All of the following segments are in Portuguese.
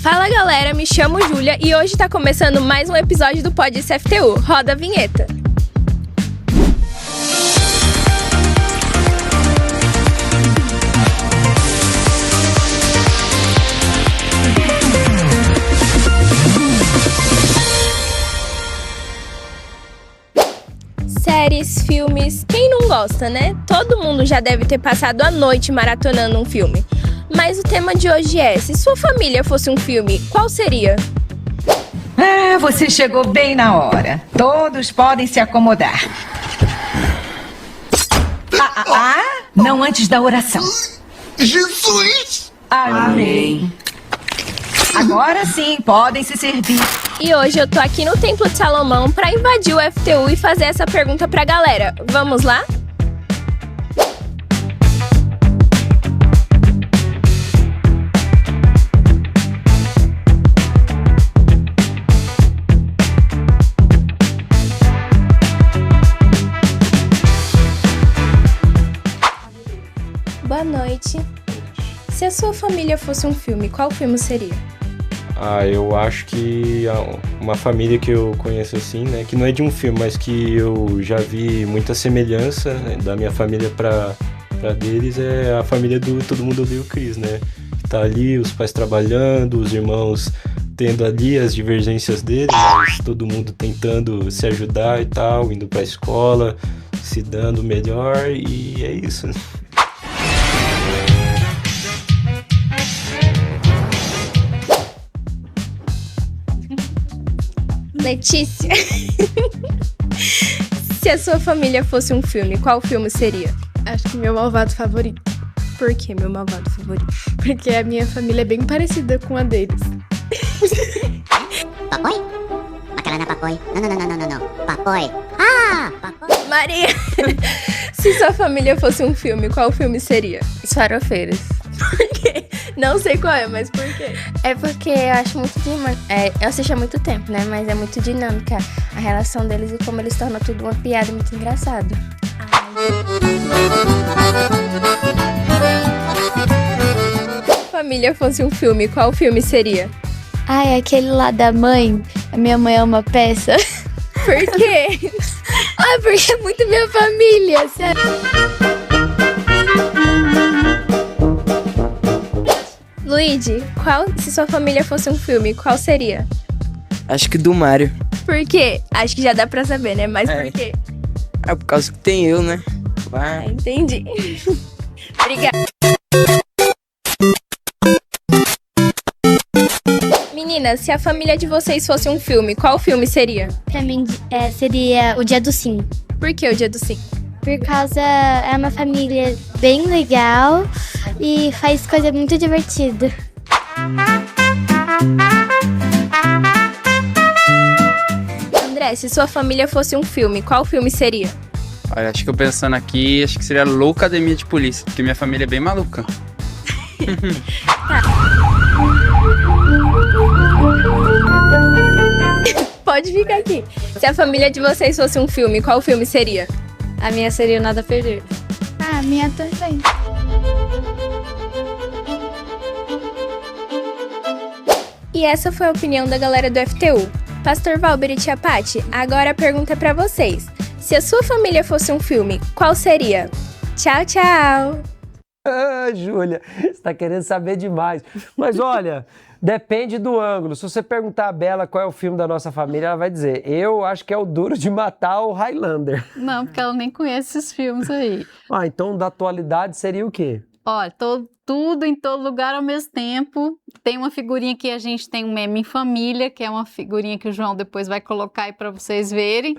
Fala galera, me chamo Júlia e hoje tá começando mais um episódio do Pod CFTU. Roda a vinheta. Séries, filmes, quem não gosta, né? Todo mundo já deve ter passado a noite maratonando um filme. Mas o tema de hoje é, se sua família fosse um filme, qual seria? Você chegou bem na hora. Todos podem se acomodar. Não antes da oração. Jesus! Amém. Agora sim, podem se servir. E hoje eu tô aqui no Templo de Salomão pra invadir o FTU e fazer essa pergunta pra galera. Vamos lá? Boa noite. Se a sua família fosse um filme, qual filme seria? Eu acho que uma família que eu conheço assim, né, que não é de um filme, mas que eu já vi muita semelhança, né, da minha família pra deles, é a família do Todo Mundo Odeia o Chris, né, que tá ali, os pais trabalhando, os irmãos tendo ali as divergências deles, mas todo mundo tentando se ajudar e tal, indo pra escola, se dando melhor, e é isso. Letícia, se a sua família fosse um filme, qual filme seria? Acho que meu malvado favorito. Por que meu malvado favorito? Porque a minha família é bem parecida com a deles. Papai? Aquela não é papai. Não. Papai. Papai. Maria, se sua família fosse um filme, qual filme seria? Os Farofeiros. Por quê? Não sei qual é, mas por quê? É porque eu acho muito eu assisti há muito tempo, né? Mas é muito dinâmica a relação deles e como eles tornam tudo uma piada muito engraçado. Se a família fosse um filme, qual filme seria? Aquele lá da mãe. A minha mãe é uma peça. Por quê? Porque é muito minha família, sério. Luigi, se sua família fosse um filme, qual seria? Acho que do Mario. Por quê? Acho que já dá pra saber, né? Mas por quê? É por causa que tem eu, né? Entendi. Obrigada. Meninas, se a família de vocês fosse um filme, qual filme seria? Pra mim, seria O Dia do Sim. Por que O Dia do Sim? Por causa é uma família bem legal e faz coisa muito divertida. André, se sua família fosse um filme, qual filme seria? Olha, acho que eu pensando aqui, acho que seria Loucademia de Polícia, porque minha família é bem maluca. Pode ficar aqui. Se a família de vocês fosse um filme, qual filme seria? A minha seria o Nada a Perder. A minha também. E essa foi a opinião da galera do FTU. Pastor Valber e Tia Pati, agora a pergunta é pra vocês. Se a sua família fosse um filme, qual seria? Tchau, tchau! Júlia, você tá querendo saber demais. Mas olha, depende do ângulo. Se você perguntar a Bela qual é o filme da nossa família, ela vai dizer, eu acho que é o Duro de Matar o Highlander. Não, porque ela nem conhece esses filmes aí. Então da atualidade seria o quê? Olha, tudo em todo lugar ao mesmo tempo. Tem uma figurinha que a gente tem um meme em família, que é uma figurinha que o João depois vai colocar aí para vocês verem.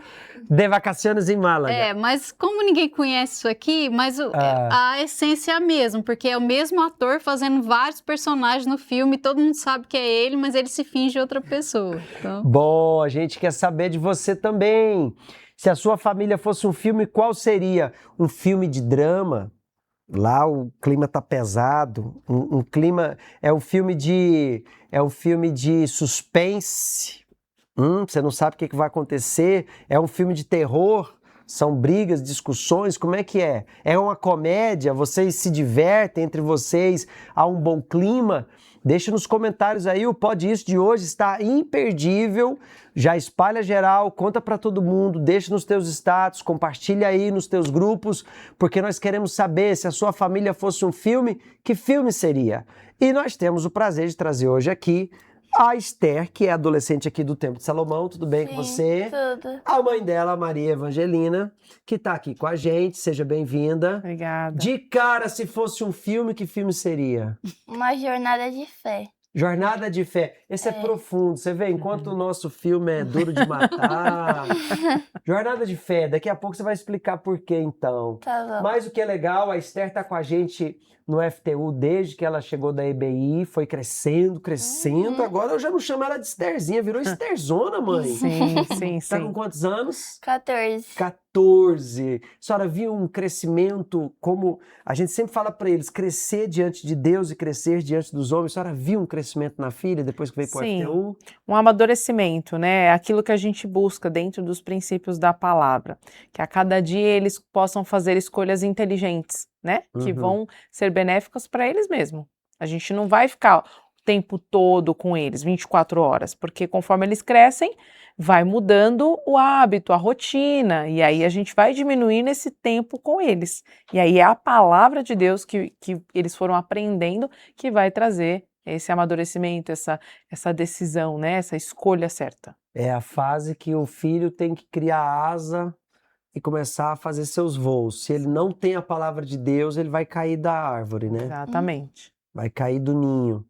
De Vacaciones em Málaga. Mas como ninguém conhece isso aqui, mas a essência é a mesma, porque é o mesmo ator fazendo vários personagens no filme, todo mundo sabe que é ele, mas ele se finge outra pessoa. Então... Bom, a gente quer saber de você também. Se a sua família fosse um filme, qual seria? Um filme de drama? Lá o clima tá pesado, um clima, é um filme de suspense, você não sabe o que vai acontecer, é um filme de terror, São brigas, discussões? Como é que é? É uma comédia? Vocês se divertem entre vocês? Há um bom clima? Deixa nos comentários aí, o Pode Isso de hoje está imperdível. Já espalha geral, conta para todo mundo, deixa nos teus status, compartilha aí nos teus grupos, porque nós queremos saber se a sua família fosse um filme, que filme seria? E nós temos o prazer de trazer hoje aqui a Esther, que é adolescente aqui do Templo de Salomão. Tudo bem com você? Tudo. A mãe dela, a Maria Evangelina, que está aqui com a gente. Seja bem-vinda. Obrigada. De cara, se fosse um filme, que filme seria? Uma jornada de fé. Jornada de Fé. Esse é profundo. Você vê, enquanto o nosso filme é duro de matar. Jornada de Fé. Daqui a pouco você vai explicar por quê, então. Tá bom. Mas o que é legal, a Esther está com a gente no FTU desde que ela chegou da EBI, foi crescendo. Agora eu já não chamo ela de Estherzinha, virou Esterzona, mãe. Sim. Tá com quantos anos? 14. 14. A senhora viu um crescimento, como a gente sempre fala para eles, crescer diante de Deus e crescer diante dos homens. A senhora viu um crescimento na filha depois que veio para o FTU? Um amadurecimento, né? Aquilo que a gente busca dentro dos princípios da palavra. Que a cada dia eles possam fazer escolhas inteligentes, né? Que vão ser benéficas para eles mesmos. A gente não vai ficar o tempo todo com eles, 24 horas, porque conforme eles crescem, vai mudando o hábito, a rotina, e aí a gente vai diminuindo esse tempo com eles. E aí é a palavra de Deus que eles foram aprendendo que vai trazer esse amadurecimento, essa decisão, né? Essa escolha certa. É a fase que o filho tem que criar asa e começar a fazer seus voos. Se ele não tem a palavra de Deus, ele vai cair da árvore, né? Exatamente. Vai cair do ninho.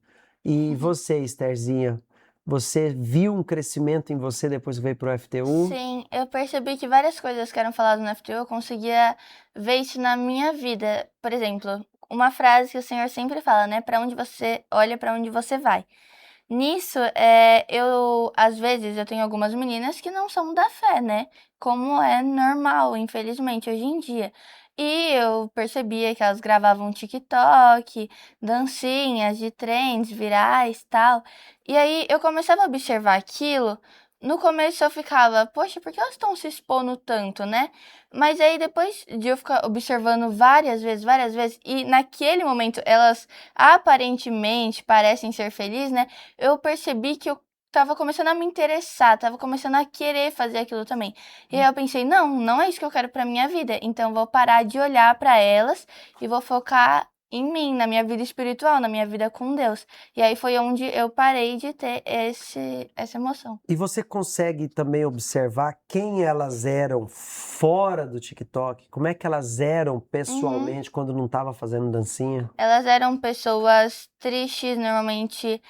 E você, Estherzinha, você viu um crescimento em você depois que veio pro FTU? Sim, eu percebi que várias coisas que eram faladas no FTU, eu conseguia ver isso na minha vida. Por exemplo, uma frase que o Senhor sempre fala, né? Para onde você olha, para onde você vai. Nisso, às vezes, eu tenho algumas meninas que não são da fé, né? Como é normal, infelizmente, hoje em dia. E eu percebia que elas gravavam TikTok, dancinhas de trends virais e tal. E aí eu começava a observar aquilo. No começo eu ficava, poxa, por que elas estão se expondo tanto, né? Mas aí depois de eu ficar observando várias vezes, e naquele momento elas aparentemente parecem ser felizes, né? Eu percebi que eu tava começando a me interessar, tava começando a querer fazer aquilo também. E aí eu pensei, não é isso que eu quero pra minha vida. Então eu vou parar de olhar pra elas e vou focar em mim, na minha vida espiritual, na minha vida com Deus. E aí foi onde eu parei de ter essa emoção. E você consegue também observar quem elas eram fora do TikTok? Como é que elas eram pessoalmente quando não estava fazendo dancinha? Elas eram pessoas tristes, normalmente.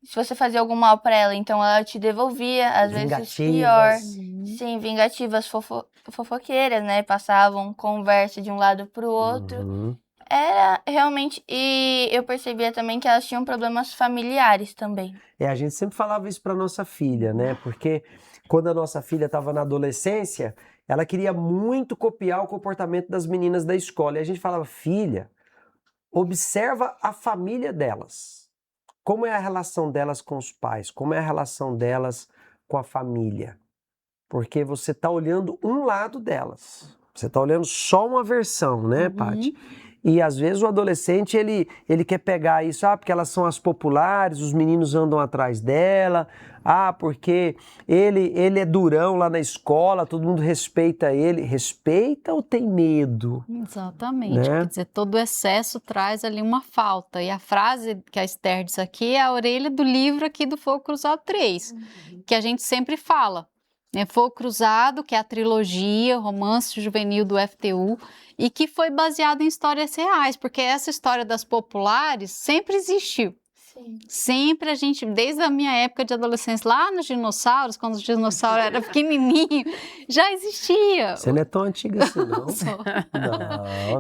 Se você fazia algum mal pra ela, então ela te devolvia, às vezes pior. Sim, vingativas, fofoqueiras, né? Passavam conversa de um lado pro outro. Era realmente... E eu percebia também que elas tinham problemas familiares também. A gente sempre falava isso pra nossa filha, né? Porque quando a nossa filha estava na adolescência, ela queria muito copiar o comportamento das meninas da escola. E a gente falava, filha, observa a família delas. Como é a relação delas com os pais? Como é a relação delas com a família? Porque você está olhando um lado delas. Você está olhando só uma versão, né, Paty? E às vezes o adolescente, ele quer pegar isso, porque elas são as populares, os meninos andam atrás dela, porque ele é durão lá na escola, todo mundo respeita ele. Respeita ou tem medo? Exatamente, né? Quer dizer, todo excesso traz ali uma falta. E a frase que a Esther diz aqui é a orelha do livro aqui do Fogo Cruzado 3, que a gente sempre fala. Fogo Cruzado, que é a trilogia, romance juvenil do FTU, e que foi baseado em histórias reais, porque essa história das populares sempre existiu. Sim. Sempre a gente, desde a minha época de adolescência, lá nos dinossauros, quando os dinossauros eram pequenininhos, já existia. Você não é tão antiga assim, não?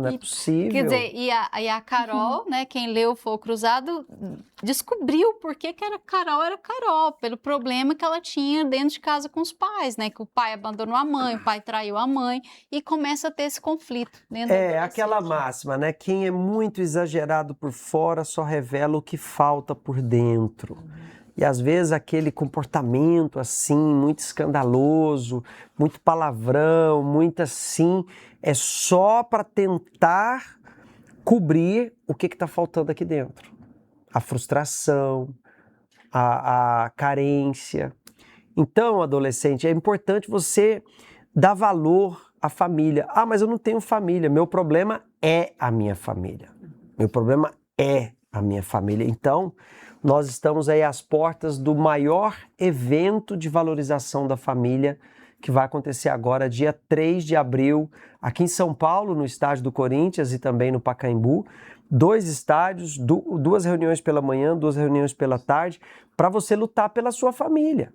Não é possível. Quer dizer, e a Carol, né, quem leu o Fogo Cruzado, descobriu por que a Carol era Carol, pelo problema que ela tinha dentro de casa com os pais, né, que o pai abandonou a mãe, o pai traiu a mãe, e começa a ter esse conflito dentro da aquela máxima, né, quem é muito exagerado por fora só revela o que falta falta por dentro. E às vezes aquele comportamento assim, muito escandaloso, muito palavrão, muito assim, é só para tentar cobrir o que está faltando aqui dentro. A frustração, a carência. Então, adolescente, é importante você dar valor à família. Ah, mas eu não tenho família. Meu problema é a minha família. Meu problema é a minha família. Então, nós estamos aí às portas do maior evento de valorização da família, que vai acontecer agora, dia 3 de abril, aqui em São Paulo, no estádio do Corinthians e também no Pacaembu. 2 estádios, 2 reuniões pela manhã, 2 reuniões pela tarde, para você lutar pela sua família.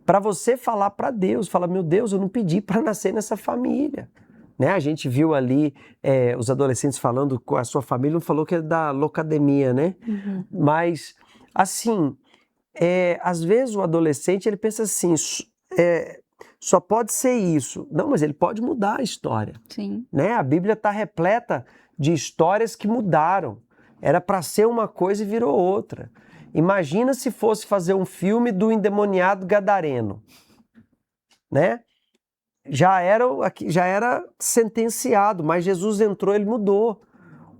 Para você falar para Deus, falar, meu Deus, eu não pedi para nascer nessa família. Né? A gente viu ali os adolescentes falando com a sua família, não falou que é da locademia, né? Uhum. Mas, assim, às vezes o adolescente, ele pensa assim, só pode ser isso. Não, mas ele pode mudar a história. Sim. Né? A Bíblia está repleta de histórias que mudaram. Era para ser uma coisa e virou outra. Imagina se fosse fazer um filme do endemoniado gadareno, né? Já era sentenciado, mas Jesus entrou, ele mudou.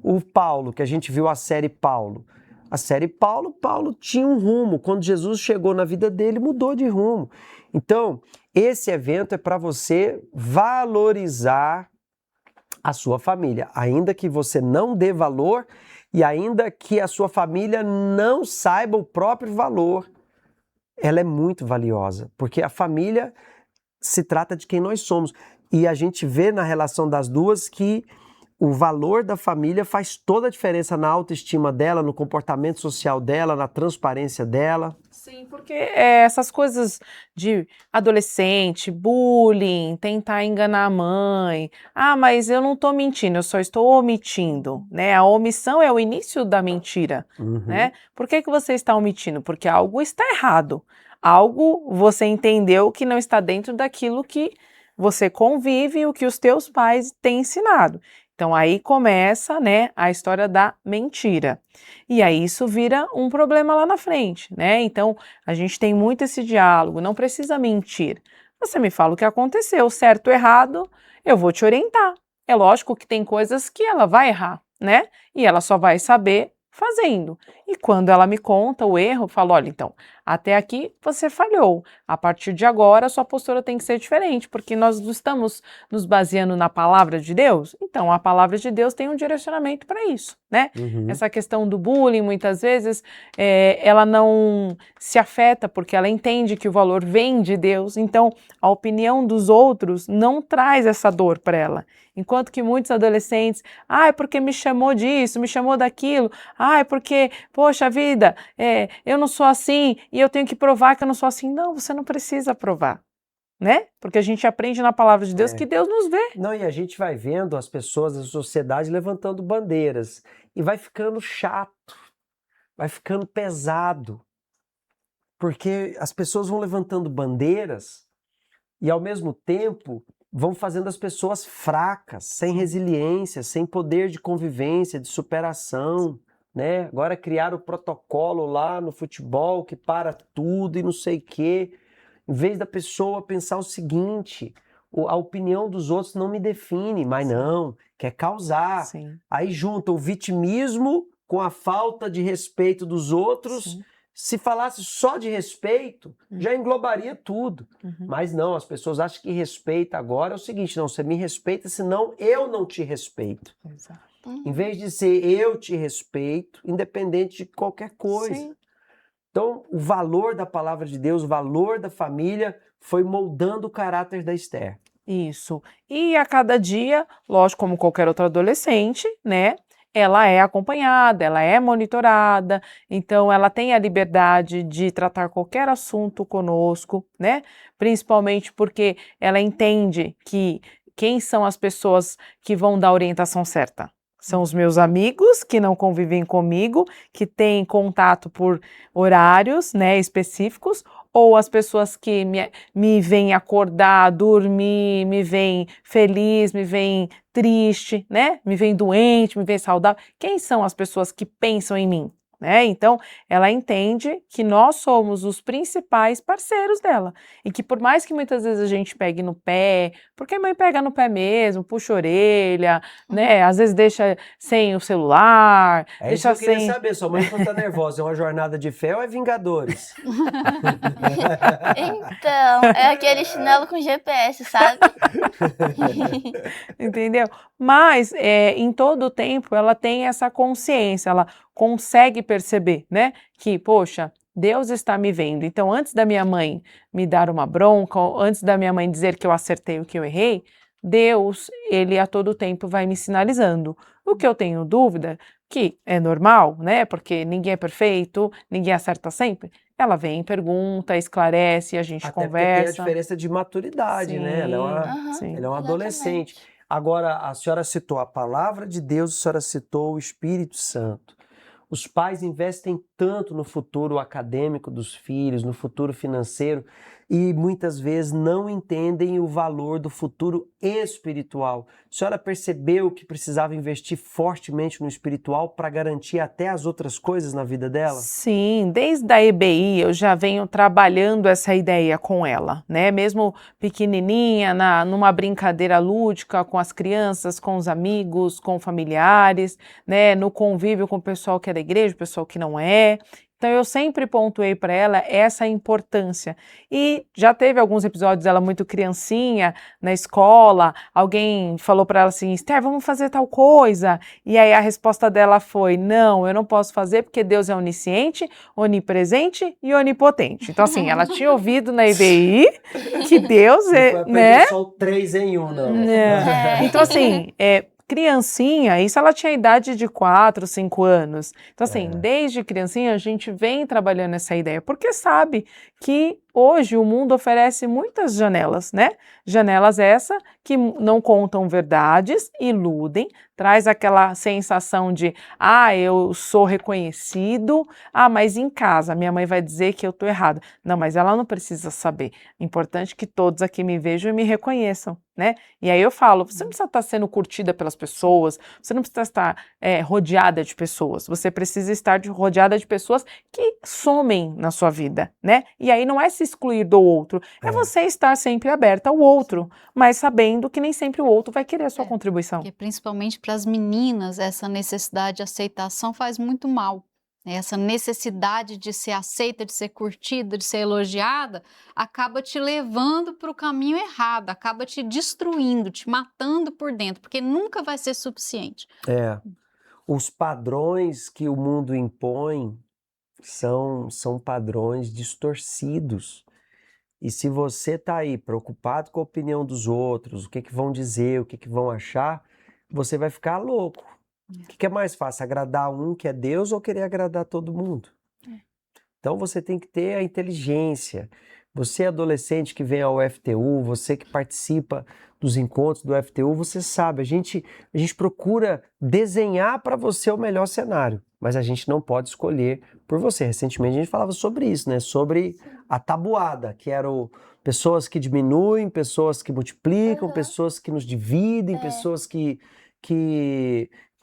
O Paulo, que a gente viu a série Paulo. A série Paulo tinha um rumo. Quando Jesus chegou na vida dele, mudou de rumo. Então, esse evento é para você valorizar a sua família, ainda que você não dê valor e ainda que a sua família não saiba o próprio valor, ela é muito valiosa, porque a família se trata de quem nós somos. E a gente vê na relação das duas que o valor da família faz toda a diferença na autoestima dela, no comportamento social dela, na transparência dela. Sim, porque essas coisas de adolescente, bullying, tentar enganar a mãe. Ah, mas eu não estou mentindo, eu só estou omitindo, né? A omissão é o início da mentira, né? Por que você está omitindo? Porque algo está errado. Algo você entendeu que não está dentro daquilo que você convive e o que os teus pais têm ensinado. Então aí começa, né, a história da mentira. E aí isso vira um problema lá na frente, né? Então a gente tem muito esse diálogo, não precisa mentir. Você me fala o que aconteceu, certo ou errado, eu vou te orientar. É lógico que tem coisas que ela vai errar, né? E ela só vai saber fazendo. E quando ela me conta o erro, eu falo, olha, então, até aqui você falhou. A partir de agora, a sua postura tem que ser diferente, porque nós não estamos nos baseando na palavra de Deus. Então, a palavra de Deus tem um direcionamento para isso, né? Essa questão do bullying, muitas vezes, ela não se afeta, porque ela entende que o valor vem de Deus. Então, a opinião dos outros não traz essa dor para ela. Enquanto que muitos adolescentes, é porque me chamou disso, me chamou daquilo, é porque, poxa vida, eu não sou assim e eu tenho que provar que eu não sou assim. Não, você não precisa provar, né? Porque a gente aprende na palavra de Deus que Deus nos vê. Não, e a gente vai vendo as pessoas da sociedade levantando bandeiras e vai ficando chato, vai ficando pesado, porque as pessoas vão levantando bandeiras e ao mesmo tempo vão fazendo as pessoas fracas, sem resiliência, sem poder de convivência, de superação, né? Agora criaram o protocolo lá no futebol que para tudo e não sei o quê. Em vez da pessoa pensar o seguinte, a opinião dos outros não me define, mas não, quer causar. Sim. Aí junta o vitimismo com a falta de respeito dos outros. Sim. Se falasse só de respeito, já englobaria tudo. Mas não, as pessoas acham que respeito agora é o seguinte, não, você me respeita, senão eu não te respeito. Exato. Em vez de ser eu te respeito, independente de qualquer coisa. Sim. Então, o valor da palavra de Deus, o valor da família foi moldando o caráter da Esther. Isso. E a cada dia, lógico, como qualquer outro adolescente, né? Ela é acompanhada, ela é monitorada, então ela tem a liberdade de tratar qualquer assunto conosco, né? Principalmente porque ela entende que quem são as pessoas que vão dar a orientação certa? São os meus amigos que não convivem comigo, que têm contato por horários, né, específicos, ou as pessoas que me veem acordar, dormir, me veem feliz, me veem triste, né? Me veem doente, me veem saudável. Quem são as pessoas que pensam em mim, né? Então, ela entende que nós somos os principais parceiros dela e que por mais que muitas vezes a gente pegue no pé, porque a mãe pega no pé mesmo, puxa a orelha, né? Às vezes deixa sem o celular, É isso que deixa eu queria sem... saber, sua mãe quando tá nervosa, é uma jornada de fé ou é Vingadores? Então, é aquele chinelo com GPS, sabe? Entendeu? Mas em todo o tempo ela tem essa consciência, ela consegue perceber, né? Que, poxa, Deus está me vendo. Então, antes da minha mãe me dar uma bronca, ou antes da minha mãe dizer que eu acertei o que eu errei, Deus, ele a todo tempo vai me sinalizando. O que eu tenho dúvida, que é normal, né? Porque ninguém é perfeito, ninguém acerta sempre. Ela vem, pergunta, esclarece, a gente Até porque conversa. tem a diferença de maturidade, né? Ela é uma adolescente. Agora, a senhora citou a palavra de Deus, a senhora citou o Espírito Santo. Os pais investem tanto no futuro acadêmico dos filhos, no futuro financeiro, e muitas vezes não entendem o valor do futuro espiritual. A senhora percebeu que precisava investir fortemente no espiritual para garantir até as outras coisas na vida dela? Sim, desde a EBI eu já venho trabalhando essa ideia com ela, né? Mesmo pequenininha, numa brincadeira lúdica com as crianças, com os amigos, com familiares, né? No convívio com o pessoal que é da igreja, o pessoal que não é. Então eu sempre pontuei para ela essa importância. E já teve alguns episódios dela muito criancinha, na escola, alguém falou para ela assim, Esther, vamos fazer tal coisa. E aí a resposta dela foi, não, eu não posso fazer porque Deus é onisciente, onipresente e onipotente. Então assim, ela tinha ouvido na EBI que Deus é, né? Só 3 em 1, não. Então assim, criancinha, isso ela tinha a idade de 4, 5 anos. Então assim, desde criancinha a gente vem trabalhando essa ideia, porque sabe que hoje o mundo oferece muitas janelas, né? Janelas essa que não contam verdades, iludem, traz aquela sensação de, eu sou reconhecido, mas em casa minha mãe vai dizer que eu tô errada. Não, mas ela não precisa saber. Importante que todos aqui me vejam e me reconheçam, né? E aí eu falo, você não precisa estar sendo curtida pelas pessoas, você não precisa estar rodeada de pessoas, você precisa estar rodeada de pessoas que somem na sua vida, né? E aí não é se excluir do outro, é você estar sempre aberta ao outro, mas sabendo que nem sempre o outro vai querer a sua contribuição. Porque principalmente para as meninas, essa necessidade de aceitação faz muito mal. Essa necessidade de ser aceita, de ser curtida, de ser elogiada, acaba te levando para o caminho errado, acaba te destruindo, te matando por dentro, porque nunca vai ser suficiente. Os padrões que o mundo impõe são padrões distorcidos. E se você está aí preocupado com a opinião dos outros, o que vão dizer, o que vão achar, você vai ficar louco. O que é mais fácil, agradar um que é Deus ou querer agradar todo mundo? Então você tem que ter a inteligência. Você adolescente que vem ao FTU, você que participa dos encontros do FTU, você sabe, a gente procura desenhar para você o melhor cenário, mas a gente não pode escolher por você. Recentemente a gente falava sobre isso, né? Sobre a tabuada, que eram pessoas que diminuem, pessoas que multiplicam, pessoas que nos dividem, pessoas que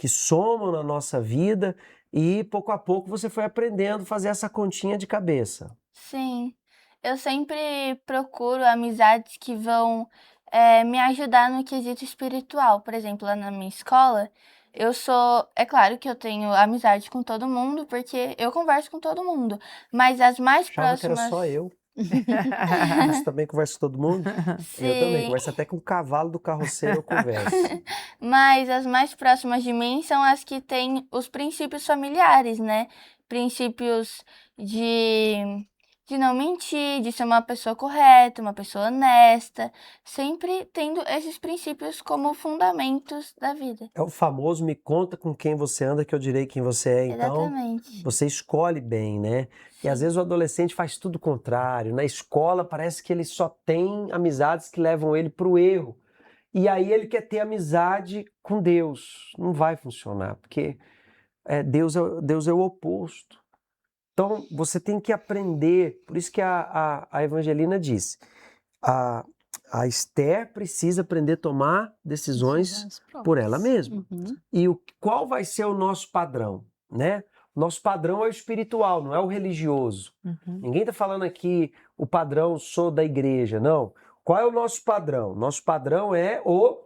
somam na nossa vida, e pouco a pouco você foi aprendendo a fazer essa continha de cabeça. Sim, eu sempre procuro amizades que vão me ajudar no quesito espiritual. Por exemplo, lá na minha escola, é claro que eu tenho amizade com todo mundo, porque eu converso com todo mundo, mas as mais Achava próximas... que era só eu. Você também conversa com todo mundo? Sim. Eu também, converso até com o cavalo do carroceiro, eu converso. Mas as mais próximas de mim são as que têm os princípios familiares, né? Princípios de não mentir, de ser uma pessoa correta, uma pessoa honesta, sempre tendo esses princípios como fundamentos da vida. É o famoso me conta com quem você anda que eu direi quem você é. Então, Exatamente. você escolhe bem, né? E às vezes o adolescente faz tudo o contrário. Na escola parece que ele só tem amizades que levam ele para o erro. E aí ele quer ter amizade com Deus. Não vai funcionar, porque Deus é o oposto. Então, você tem que aprender, por isso que a Evangelina disse, a Esther precisa aprender a tomar decisões por ela mesma. E qual vai ser o nosso padrão, né? Nosso padrão é o espiritual, não é o religioso. Ninguém está falando aqui o padrão sou da igreja, não. Qual é o nosso padrão? Nosso padrão é o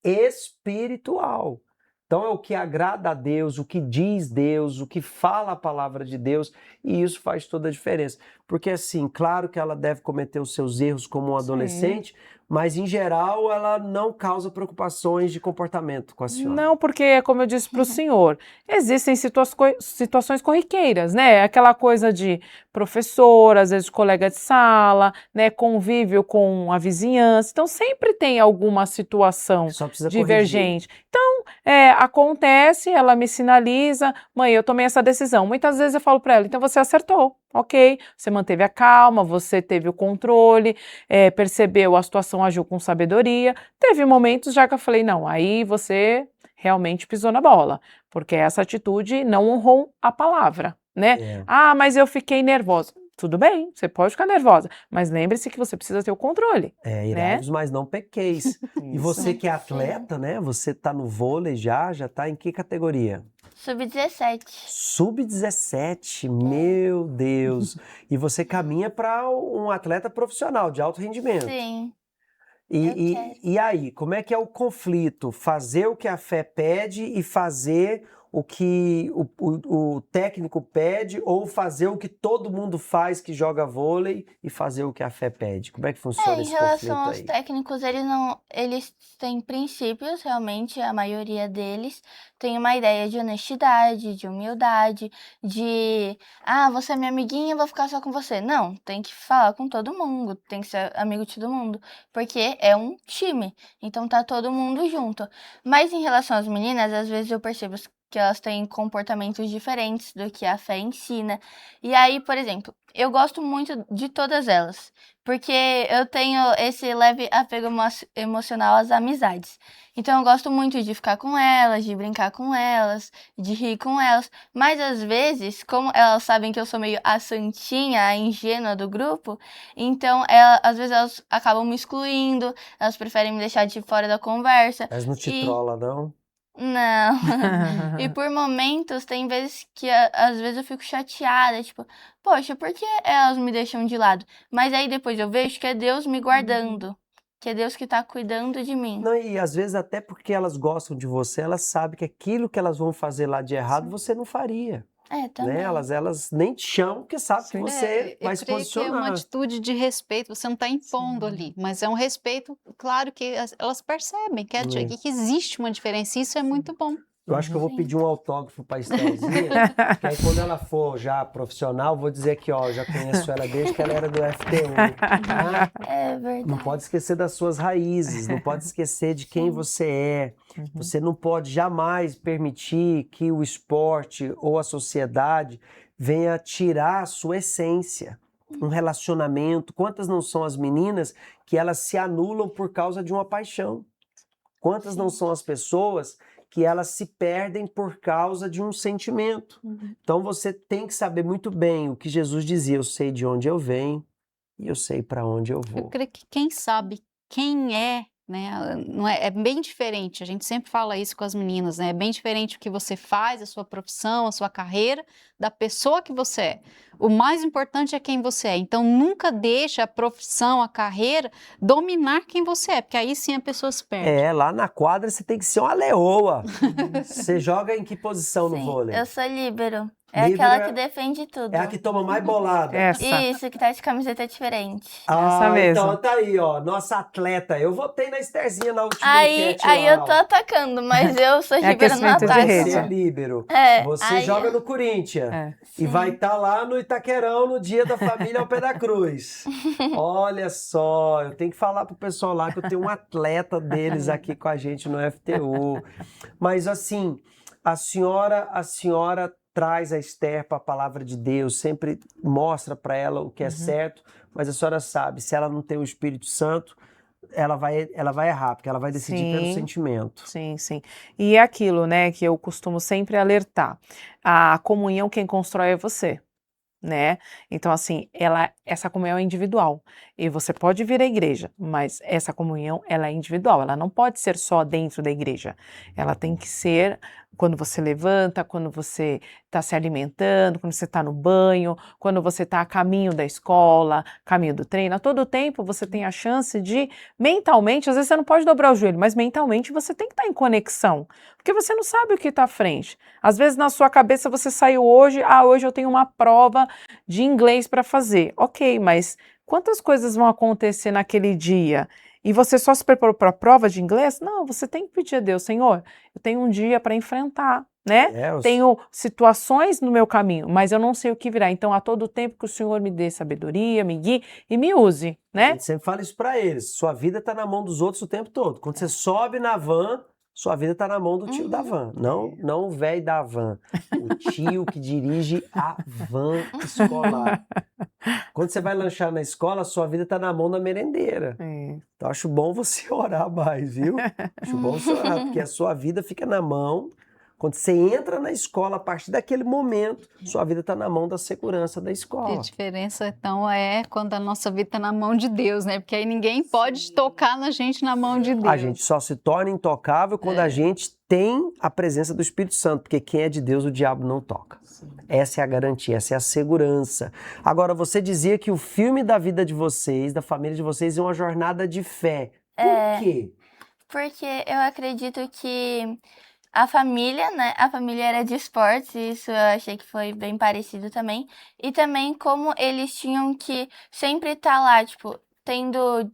espiritual. Então é o que agrada a Deus, o que diz Deus, o que fala a palavra de Deus, e isso faz toda a diferença. Porque assim, claro que ela deve cometer os seus erros como um adolescente, mas em geral ela não causa preocupações de comportamento com a senhora. Não, porque, como eu disse para o senhor, existem situações corriqueiras, né? Aquela coisa de professor, às vezes colega de sala, né? Convívio com a vizinhança. Então, sempre tem alguma situação Só precisa divergente. Então, acontece, ela me sinaliza, mãe, eu tomei essa decisão. Muitas vezes eu falo para ela, então você acertou, ok? Você manteve a calma, você teve o controle, percebeu a situação, agiu com sabedoria. Teve momentos já que eu falei, não, aí você realmente pisou na bola, porque essa atitude não honrou a palavra, né? Ah, mas eu fiquei nervosa. Tudo bem, você pode ficar nervosa, mas lembre-se que você precisa ter o controle. Irados, mas não pequeis. E você que é atleta, né? Você tá no vôlei já tá em que categoria? Sub-17. Sub-17, meu Deus. E você caminha para um atleta profissional de alto rendimento. Sim. E aí, como é que é o conflito? Fazer o que a fé pede e fazer o que o técnico pede, ou fazer o que todo mundo faz que joga vôlei e fazer o que a fé pede? Como é que funciona esse conflito aí? Em relação aos técnicos, eles têm princípios, realmente, a maioria deles tem uma ideia de honestidade, de humildade, de, você é minha amiguinha, eu vou ficar só com você. Não, tem que falar com todo mundo, tem que ser amigo de todo mundo, porque é um time, então tá todo mundo junto. Mas em relação às meninas, às vezes eu percebo que elas têm comportamentos diferentes do que a fé ensina. E aí, por exemplo, eu gosto muito de todas elas, porque eu tenho esse leve apego emocional às amizades. Então eu gosto muito de ficar com elas, de brincar com elas, de rir com elas. Mas às vezes, como elas sabem que eu sou meio a santinha, a ingênua do grupo, então às vezes elas acabam me excluindo, elas preferem me deixar de fora da conversa. Mas não te trola, não? Não. E por momentos, tem vezes que às vezes eu fico chateada, tipo, poxa, por que elas me deixam de lado? Mas aí depois eu vejo que é Deus me guardando, que é Deus que tá cuidando de mim. Não, e às vezes até porque elas gostam de você, elas sabem que aquilo que elas vão fazer lá de errado, você não faria. Também. Né? Elas nem te chamam porque sabem que você vai se posicionar. É uma atitude de respeito, você não está impondo ali, mas é um respeito, claro que elas percebem que existe uma diferença, e isso é muito bom. Eu acho que eu vou pedir um autógrafo para a Estelzinha, que aí quando ela for já profissional, vou dizer que, já conheço ela desde que ela era do FTU. Tá? É verdade. Não pode esquecer das suas raízes, não pode esquecer de quem você é. Você não pode jamais permitir que o esporte ou a sociedade venha tirar a sua essência. Um relacionamento, quantas não são as meninas que elas se anulam por causa de uma paixão? Quantas não são as pessoas que elas se perdem por causa de um sentimento? Então você tem que saber muito bem o que Jesus dizia: eu sei de onde eu venho e eu sei para onde eu vou. Eu creio que quem sabe quem é, né, não é bem diferente, a gente sempre fala isso com as meninas, né? É bem diferente o que você faz, a sua profissão, a sua carreira, da pessoa que você é. O mais importante é quem você é, então nunca deixa a profissão, a carreira dominar quem você é, porque aí sim a pessoa se perde. Lá na quadra você tem que ser uma leoa. Você joga em que posição no vôlei? Eu sou líbero. É aquela que defende tudo. É a que toma mais bolada. Isso, que tá de camiseta diferente. Essa mesmo. Então tá aí, nossa atleta. Eu votei na Estherzinha na última enquete. Aí eu tô atacando, mas eu sou líbero no ataque. Você é líbero. Você joga no Corinthians. E vai estar lá no Itaquerão no dia da família ao pé da cruz. Olha só, eu tenho que falar pro pessoal lá que eu tenho um atleta deles aqui com a gente no FTU. Mas assim, a senhora traz a Esther para a palavra de Deus, sempre mostra para ela o que é certo, mas a senhora sabe, se ela não tem o Espírito Santo, ela vai errar, porque ela vai decidir pelo sentimento. Sim. E é aquilo, né, que eu costumo sempre alertar. A comunhão quem constrói é você. Né? Então, assim, essa comunhão é individual. E você pode vir à igreja, mas essa comunhão, ela é individual. Ela não pode ser só dentro da igreja. Ela tem que ser Quando você levanta, quando você está se alimentando, quando você está no banho, quando você está a caminho da escola, caminho do treino, a todo tempo você tem a chance de, mentalmente, às vezes você não pode dobrar o joelho, mas mentalmente você tem que estar em conexão, porque você não sabe o que está à frente. Às vezes na sua cabeça você saiu hoje, hoje eu tenho uma prova de inglês para fazer. Ok, mas quantas coisas vão acontecer naquele dia? E você só se preparou para a prova de inglês? Não, você tem que pedir a Deus, Senhor, eu tenho um dia para enfrentar, né? Tenho situações no meu caminho, mas eu não sei o que virá. Então, a todo tempo que o Senhor me dê sabedoria, me guie e me use, né? A gente sempre fala isso para eles. Sua vida tá na mão dos outros o tempo todo. Quando você sobe na van, sua vida tá na mão do tio da van. Não o velho da van. O tio que dirige a van escolar. Quando você vai lanchar na escola, sua vida tá na mão da merendeira. Então acho bom você orar mais, viu? Acho bom você orar, porque a sua vida fica na mão. Quando você entra na escola, a partir daquele momento, sua vida está na mão da segurança da escola. A diferença, então, é quando a nossa vida está na mão de Deus, né? Porque aí ninguém pode tocar na gente na mão de Deus. A gente só se torna intocável quando a gente tem a presença do Espírito Santo, porque quem é de Deus, o diabo não toca. Essa é a garantia, essa é a segurança. Agora, você dizia que o filme da vida de vocês, da família de vocês, é uma jornada de fé. Por quê? Porque eu acredito que a família, né? A família era de esportes, e isso eu achei que foi bem parecido também. E também como eles tinham que sempre estar lá, tipo, tendo,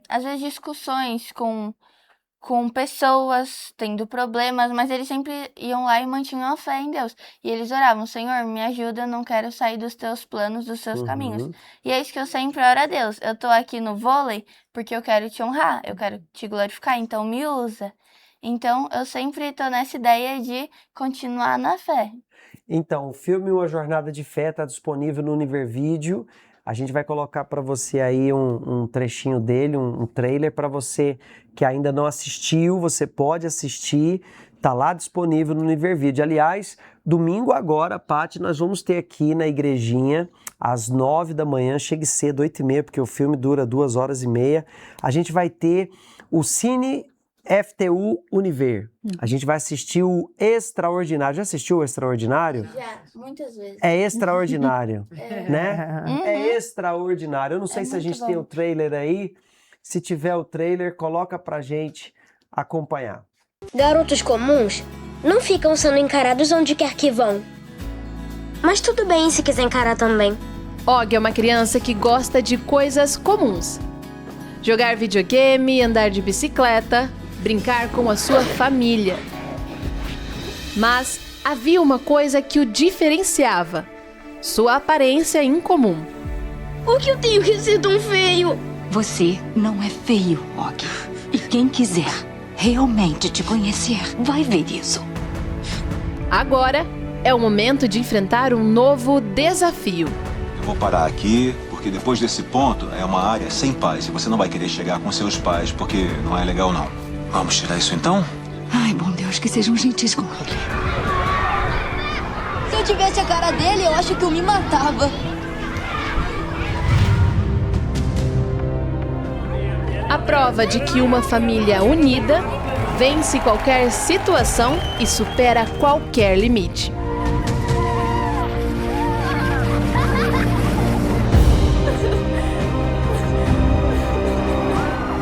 às vezes, discussões com pessoas, tendo problemas, mas eles sempre iam lá e mantinham a fé em Deus. E eles oravam, Senhor, me ajuda, eu não quero sair dos teus planos, dos teus caminhos. E é isso que eu sempre oro a Deus. Eu tô aqui no vôlei porque eu quero te honrar, eu quero te glorificar, então me usa. Então, eu sempre tô nessa ideia de continuar na fé. Então, o filme Uma Jornada de Fé está disponível no Univervídeo. A gente vai colocar para você aí um trechinho dele, um trailer para você que ainda não assistiu, você pode assistir, tá lá disponível no Univervídeo. Aliás, domingo agora, Paty, nós vamos ter aqui na igrejinha, às 9 da manhã, chegue cedo, 8h30, porque o filme dura 2h30, a gente vai ter o Cine FTU Univer. A gente vai assistir o Extraordinário. Já assistiu o Extraordinário? Já, muitas vezes. É extraordinário, né? É extraordinário. Eu não sei se a gente tem o trailer aí. Se tiver o trailer, coloca pra gente acompanhar. Garotos comuns não ficam sendo encarados onde quer que vão. Mas tudo bem se quiser encarar também. Og é uma criança que gosta de coisas comuns. Jogar videogame, andar de bicicleta, brincar com a sua família. Mas havia uma coisa que o diferenciava: sua aparência incomum. Por que eu tenho que ser tão feio? Você não é feio, Og. E quem quiser realmente te conhecer, vai ver isso. Agora é o momento de enfrentar um novo desafio. Eu vou parar aqui, porque depois desse ponto é uma área sem pais e você não vai querer chegar com seus pais, porque não é legal não. Vamos tirar isso então? Ai, bom Deus, que sejam gentis com ele. Se eu tivesse a cara dele, eu acho que eu me matava. A prova de que uma família unida vence qualquer situação e supera qualquer limite.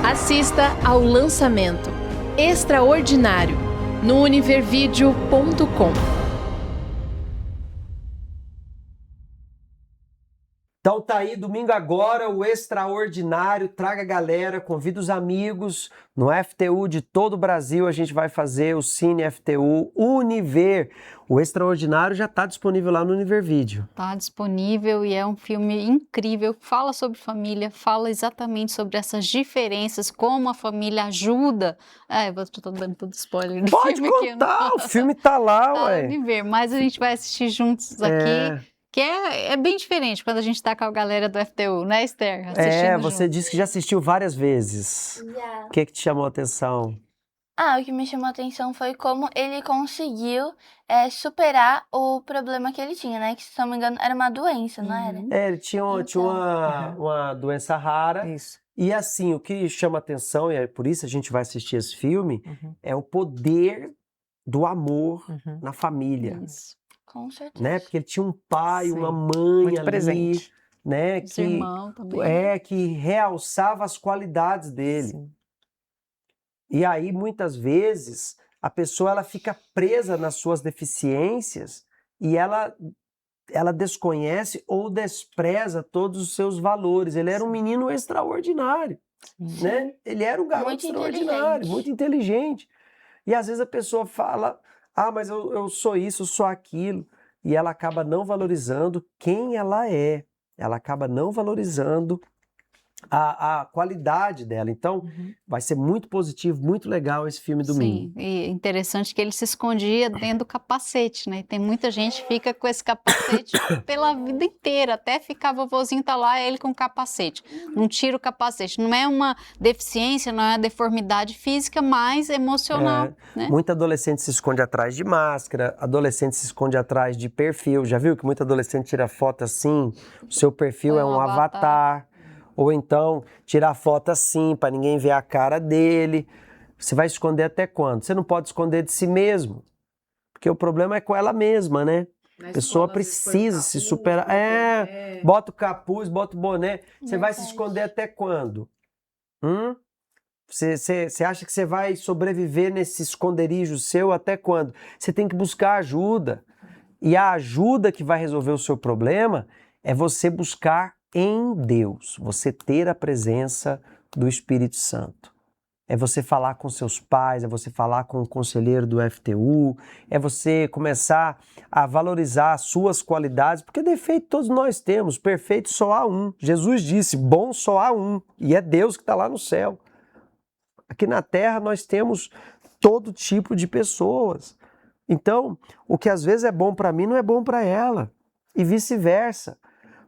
Assista ao lançamento Extraordinário no univervideo.com. Então tá aí, domingo agora, o Extraordinário. Traga a galera, convida os amigos. No FTU de todo o Brasil a gente vai fazer o Cine FTU Univer. O Extraordinário já está disponível lá no Univervídeo. Está disponível e é um filme incrível. Fala sobre família, fala exatamente sobre essas diferenças, como a família ajuda. Eu estou dando todo spoiler do Pode filme. contar, o filme tá lá, ué. Univer, mas a gente vai assistir juntos aqui. Que é bem diferente quando a gente tá com a galera do FTU, né, Esther? Você disse que já assistiu várias vezes. Já. O que te chamou a atenção? O que me chamou a atenção foi como ele conseguiu superar o problema que ele tinha, né? Que, se não me engano, era uma doença, não era? Ele tinha uma doença rara. Isso. E assim, o que chama a atenção, e é por isso a gente vai assistir esse filme, é o poder do amor na família. Isso. Com certeza. Né? Porque ele tinha um pai, Sim. uma mãe Muito ali, presente. né? Os irmãos também. Que realçava as qualidades dele. Sim. E aí, muitas vezes, a pessoa ela fica presa nas suas deficiências e ela desconhece ou despreza todos os seus valores. Ele era um menino extraordinário, né? Ele era um garoto Muito extraordinário, inteligente. muito inteligente. E às vezes a pessoa fala, mas eu sou isso, eu sou aquilo. E ela acaba não valorizando quem ela é. Ela acaba não valorizando a qualidade dela. Então, vai ser muito positivo, muito legal esse filme domingo. Sim, e interessante que ele se escondia dentro do capacete, né? Tem muita gente que fica com esse capacete pela vida inteira, até ficar vovozinho tá lá, ele com o capacete. Não tira o capacete. Não é uma deficiência, não é uma deformidade física, mas emocional, né? Muito adolescente se esconde atrás de máscara, adolescente se esconde atrás de perfil. Já viu que muito adolescente tira foto assim? O seu perfil é um avatar. Ou então, tirar foto assim, para ninguém ver a cara dele. Você vai esconder até quando? Você não pode esconder de si mesmo. Porque o problema é com ela mesma, né? A pessoa precisa se superar. Bota o capuz, bota o boné. Você vai se esconder até quando? Você acha que você vai sobreviver nesse esconderijo seu até quando? Você tem que buscar ajuda. E a ajuda que vai resolver o seu problema é você buscar em Deus, você ter a presença do Espírito Santo. É você falar com seus pais, é você falar com o conselheiro do FTU, é você começar a valorizar as suas qualidades, porque defeito todos nós temos, perfeito só há um. Jesus disse, bom só há um, e é Deus que está lá no céu. Aqui na terra nós temos todo tipo de pessoas. Então, o que às vezes é bom para mim não é bom para ela, e vice-versa.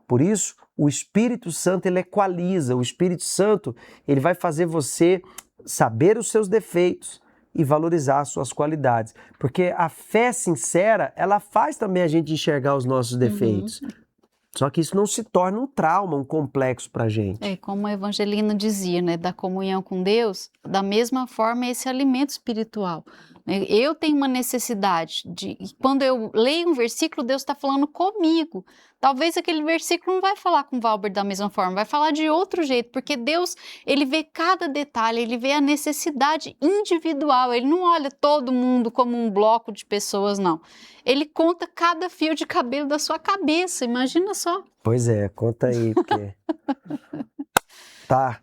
Por isso, o Espírito Santo, ele equaliza. O Espírito Santo, ele vai fazer você saber os seus defeitos e valorizar as suas qualidades. Porque a fé sincera, ela faz também a gente enxergar os nossos defeitos. Só que isso não se torna um trauma, um complexo pra gente. É, como a Evangelina dizia, né, da comunhão com Deus, da mesma forma esse alimento espiritual. Eu tenho uma necessidade de, quando eu leio um versículo, Deus está falando comigo. Talvez aquele versículo não vai falar com o Valber da mesma forma, vai falar de outro jeito, porque Deus, ele vê cada detalhe, ele vê a necessidade individual, ele não olha todo mundo como um bloco de pessoas, não. Ele conta cada fio de cabelo da sua cabeça, imagina só. Pois é, conta aí, porque... Tá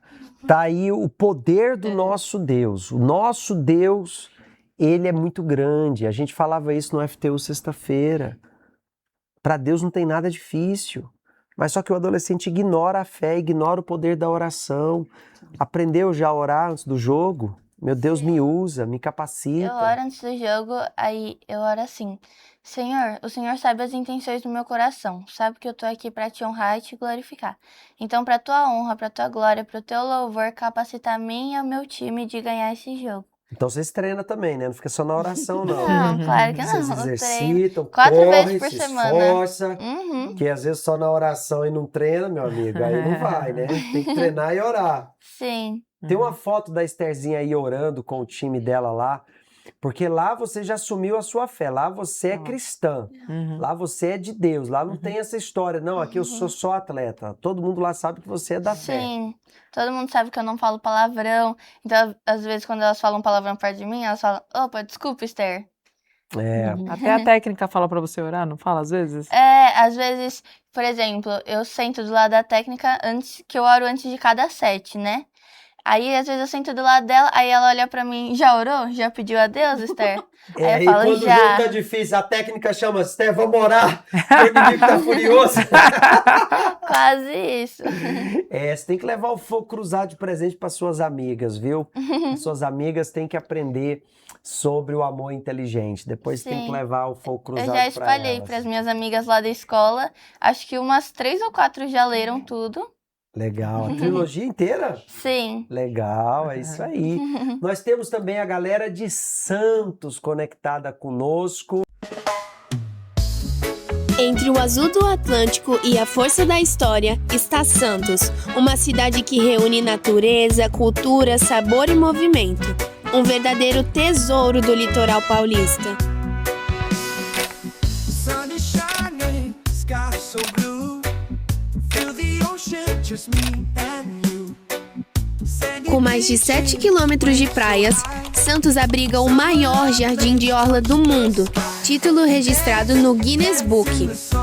aí o poder do nosso Deus. O nosso Deus, ele é muito grande. A gente falava isso no FTU sexta-feira. Para Deus não tem nada difícil. Mas só que o adolescente ignora a fé, ignora o poder da oração. Aprendeu já a orar antes do jogo? Meu Deus, me usa, me capacita. Eu oro antes do jogo, aí eu oro assim: Senhor, o Senhor sabe as intenções do meu coração, sabe que eu tô aqui para te honrar e te glorificar. Então, para tua honra, para tua glória, para o teu louvor, capacita a mim e ao meu time de ganhar esse jogo. Então vocês treinam também, né? Não fica só na oração, não. Não, claro que não. Vocês exercitam, 4 correm, vezes por se semana. esforça, que às vezes só na oração e não treina, meu amigo, aí não vai, né? Tem que treinar e orar. Sim. Tem uma foto da Estherzinha aí orando com o time dela lá, porque lá você já assumiu a sua fé, lá você é cristã, lá você é de Deus, lá não tem essa história, não, aqui eu sou só atleta, todo mundo lá sabe que você é da fé. Sim, todo mundo sabe que eu não falo palavrão, então às vezes quando elas falam palavrão perto de mim, elas falam, opa, desculpa, Esther. Até a técnica fala pra você orar, não fala às vezes? Às vezes, por exemplo, eu sento do lado da técnica antes, que eu oro antes de cada set, né? Aí, às vezes, eu sento do lado dela, aí ela olha pra mim, já orou? Já pediu a Deus, Esther? Aí eu falo, quando já. o jogo tá difícil, a técnica chama, Esther, vamos orar, o inimigo tá furioso. Quase isso. Você tem que levar o fogo cruzado de presente para suas amigas, viu? Suas amigas têm que aprender sobre o amor inteligente. Depois tem que levar o fogo cruzado para elas. Eu já espalhei para as minhas amigas lá da escola. Acho que umas 3 ou 4 já leram tudo. Legal. A trilogia inteira? Sim. Legal, é isso aí. Nós temos também a galera de Santos conectada conosco. Entre o azul do Atlântico e a força da história está Santos, uma cidade que reúne natureza, cultura, sabor e movimento. um verdadeiro tesouro do litoral paulista. Com mais de 7 quilômetros de praias, Santos abriga o maior jardim de orla do mundo, título registrado no Guinness Book.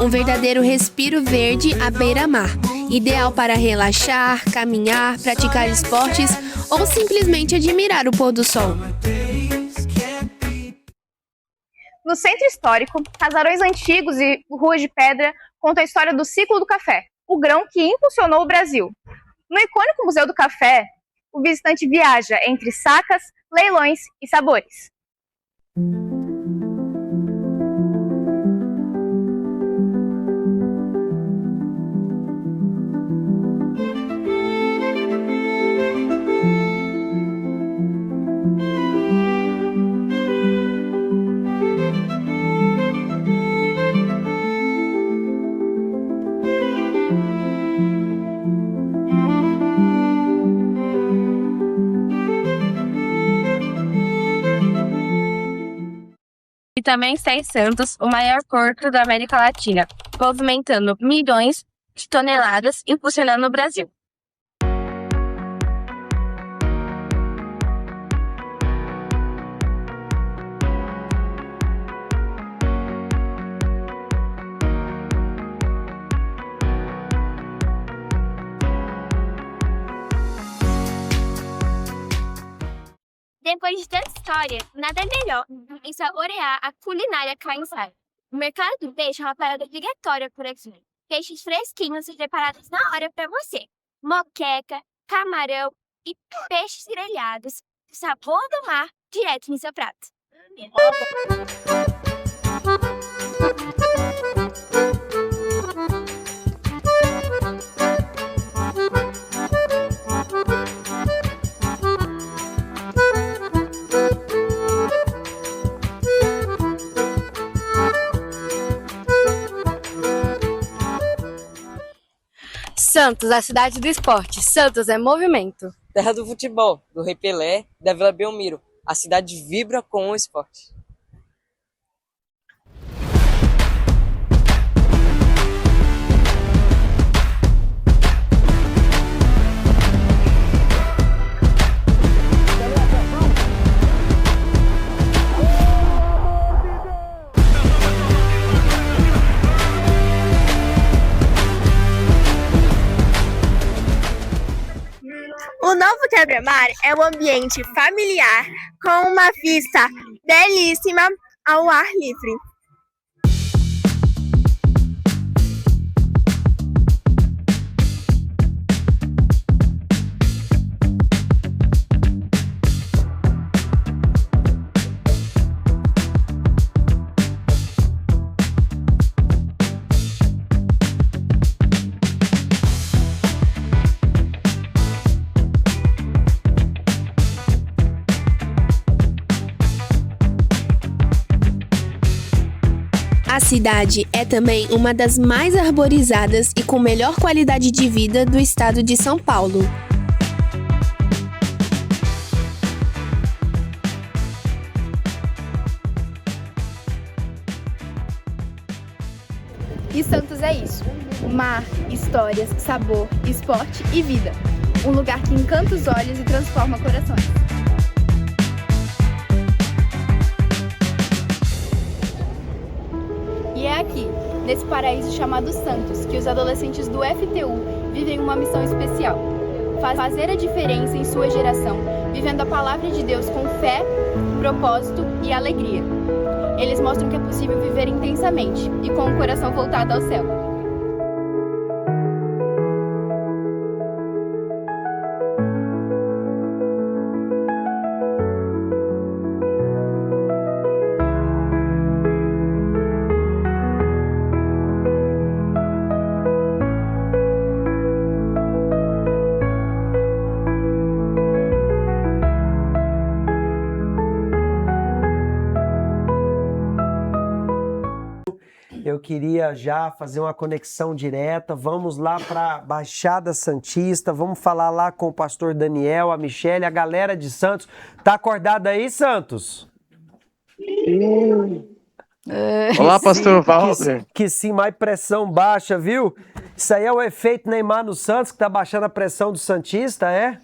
Um verdadeiro respiro verde à beira-mar, ideal para relaxar, caminhar, praticar esportes ou simplesmente admirar o pôr do sol. No centro histórico, casarões antigos e ruas de pedra contam a história do ciclo do café, o grão que impulsionou o Brasil. No icônico Museu do Café, o visitante viaja entre sacas, leilões e sabores. E também está em Santos, o maior porto da América Latina, movimentando milhões de toneladas, impulsionando o Brasil. Depois de tanta história, nada melhor em saborear a culinária caiçara. O mercado do peixe é uma parada obrigatória por aqui. Peixes fresquinhos e preparados na hora para você. Moqueca, camarão e peixes grelhados. O sabor do mar direto no seu prato. Santos, a cidade do esporte. Santos é movimento. Terra do futebol, do Rei Pelé, da Vila Belmiro. A cidade vibra com o esporte. O novo quebra-mar é um ambiente familiar com uma vista belíssima ao ar livre. A cidade é também uma das mais arborizadas e com melhor qualidade de vida do estado de São Paulo. E Santos é isso: mar, histórias, sabor, esporte e vida. Um lugar que encanta os olhos e transforma corações. E é aqui, nesse paraíso chamado Santos, que os adolescentes do FTU vivem uma missão especial: fazer a diferença em sua geração, vivendo a palavra de Deus com fé, propósito e alegria. Eles mostram que é possível viver intensamente e com o coração voltado ao céu. Eu queria já fazer uma conexão direta. Vamos lá para Baixada Santista, vamos falar lá com o pastor Daniel, a Michele, a galera de Santos. Tá acordado aí, Santos? Olá, pastor Walter. Que sim, mais pressão baixa, viu? Isso aí é o efeito Neymar no Santos, que tá baixando a pressão do Santista, é?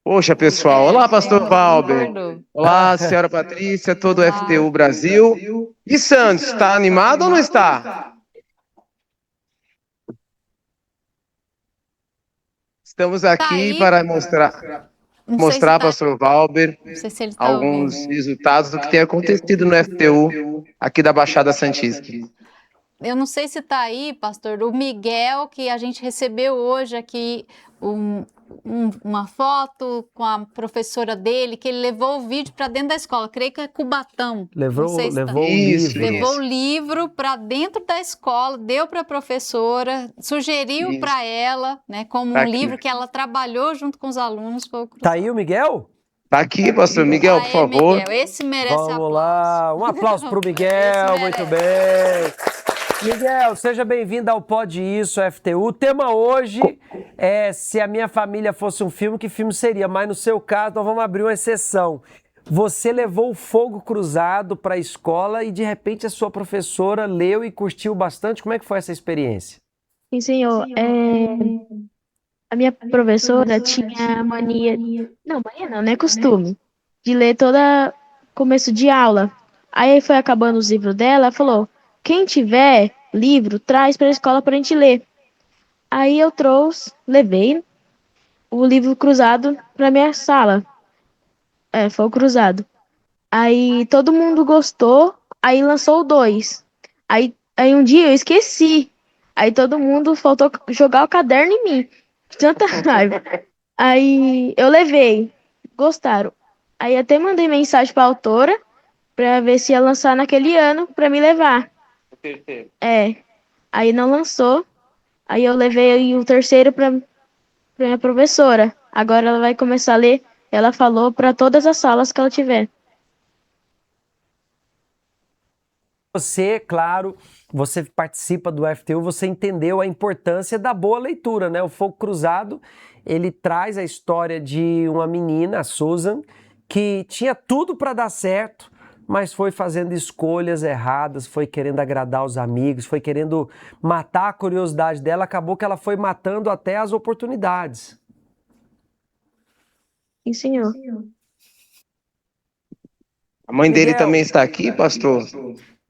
Poxa, pessoal. Olá, pastor Valber. Olá, senhora Patrícia, todo o FTU Brasil. E Santos, está animado ou não está? Estamos aqui para mostrar, pastor Valber, alguns resultados do que tem acontecido no FTU aqui da Baixada Santista. Eu não sei se está aí, pastor, o Miguel, que a gente recebeu hoje aqui uma foto com a professora dele, que ele levou o vídeo para dentro da escola, creio que é Cubatão. Levou o livro para dentro da escola, deu para a professora, sugeriu para ela, né, como um livro que ela trabalhou junto com os alunos. Tá aí o Miguel? Tá aqui, pastor Miguel, por favor. Miguel, esse merece Vamos lá, um aplauso pro Miguel, muito bem. Miguel, seja bem-vindo ao Pode Isso, FTU. O tema hoje é se a minha família fosse um filme, que filme seria? Mas no seu caso, nós vamos abrir uma exceção. Você levou o Fogo Cruzado para a escola e de repente a sua professora leu e curtiu bastante. Como é que foi essa experiência? Sim, senhor. A minha professora tinha mania... Não, mania não, né? Costume. De ler toda começo de aula. Aí foi acabando os livros dela, ela falou... Quem tiver livro, traz para a escola para a gente ler. Aí eu levei o livro cruzado para minha sala. Foi o cruzado. Aí todo mundo gostou, aí lançou o 2. Aí um dia eu esqueci. Aí todo mundo faltou jogar o caderno em mim. De tanta raiva. Aí eu levei, gostaram. Aí até mandei mensagem para a autora para ver se ia lançar naquele ano para me levar. Aí não lançou. Aí eu levei o terceiro para minha professora. Agora ela vai começar a ler. Ela falou para todas as salas que ela tiver. Você, claro, você participa do FTU, você entendeu a importância da boa leitura, né? O Fogo Cruzado, ele traz a história de uma menina, a Susan, que tinha tudo para dar certo, mas foi fazendo escolhas erradas, foi querendo agradar os amigos, foi querendo matar a curiosidade dela, acabou que ela foi matando até as oportunidades. Sim, senhor. A mãe dele também está aqui, pastor,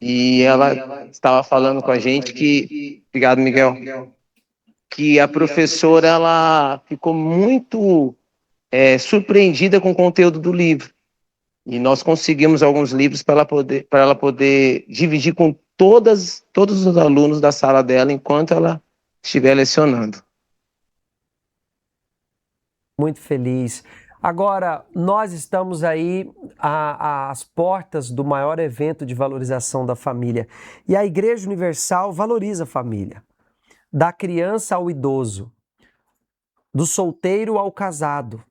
e ela estava falando com a gente que... Obrigado, Miguel. Que a professora, ela ficou muito surpreendida com o conteúdo do livro. E nós conseguimos alguns livros para ela poder dividir com todos os alunos da sala dela enquanto ela estiver lecionando. Muito feliz. Agora, nós estamos aí às portas do maior evento de valorização da família. E a Igreja Universal valoriza a família. Da criança ao idoso, do solteiro ao casado.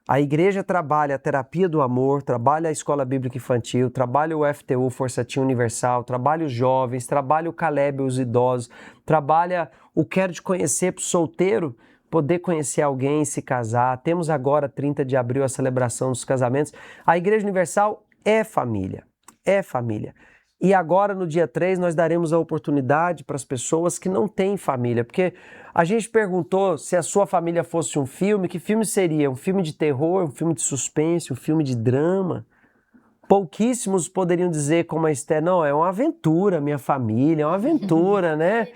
A igreja trabalha a terapia do amor, trabalha a escola bíblica infantil, trabalha o FTU, Força Teen Universal, trabalha os jovens, trabalha o Caleb, os idosos, trabalha o Quero Te Conhecer para o solteiro, poder conhecer alguém e se casar. Temos agora, 30 de abril, a celebração dos casamentos. A Igreja Universal é família, é família. E agora, no dia 3, nós daremos a oportunidade para as pessoas que não têm família, porque a gente perguntou se a sua família fosse um filme, que filme seria? Um filme de terror, um filme de suspense, um filme de drama? Pouquíssimos poderiam dizer como a Esther, não, é uma aventura, minha família, é uma aventura, né?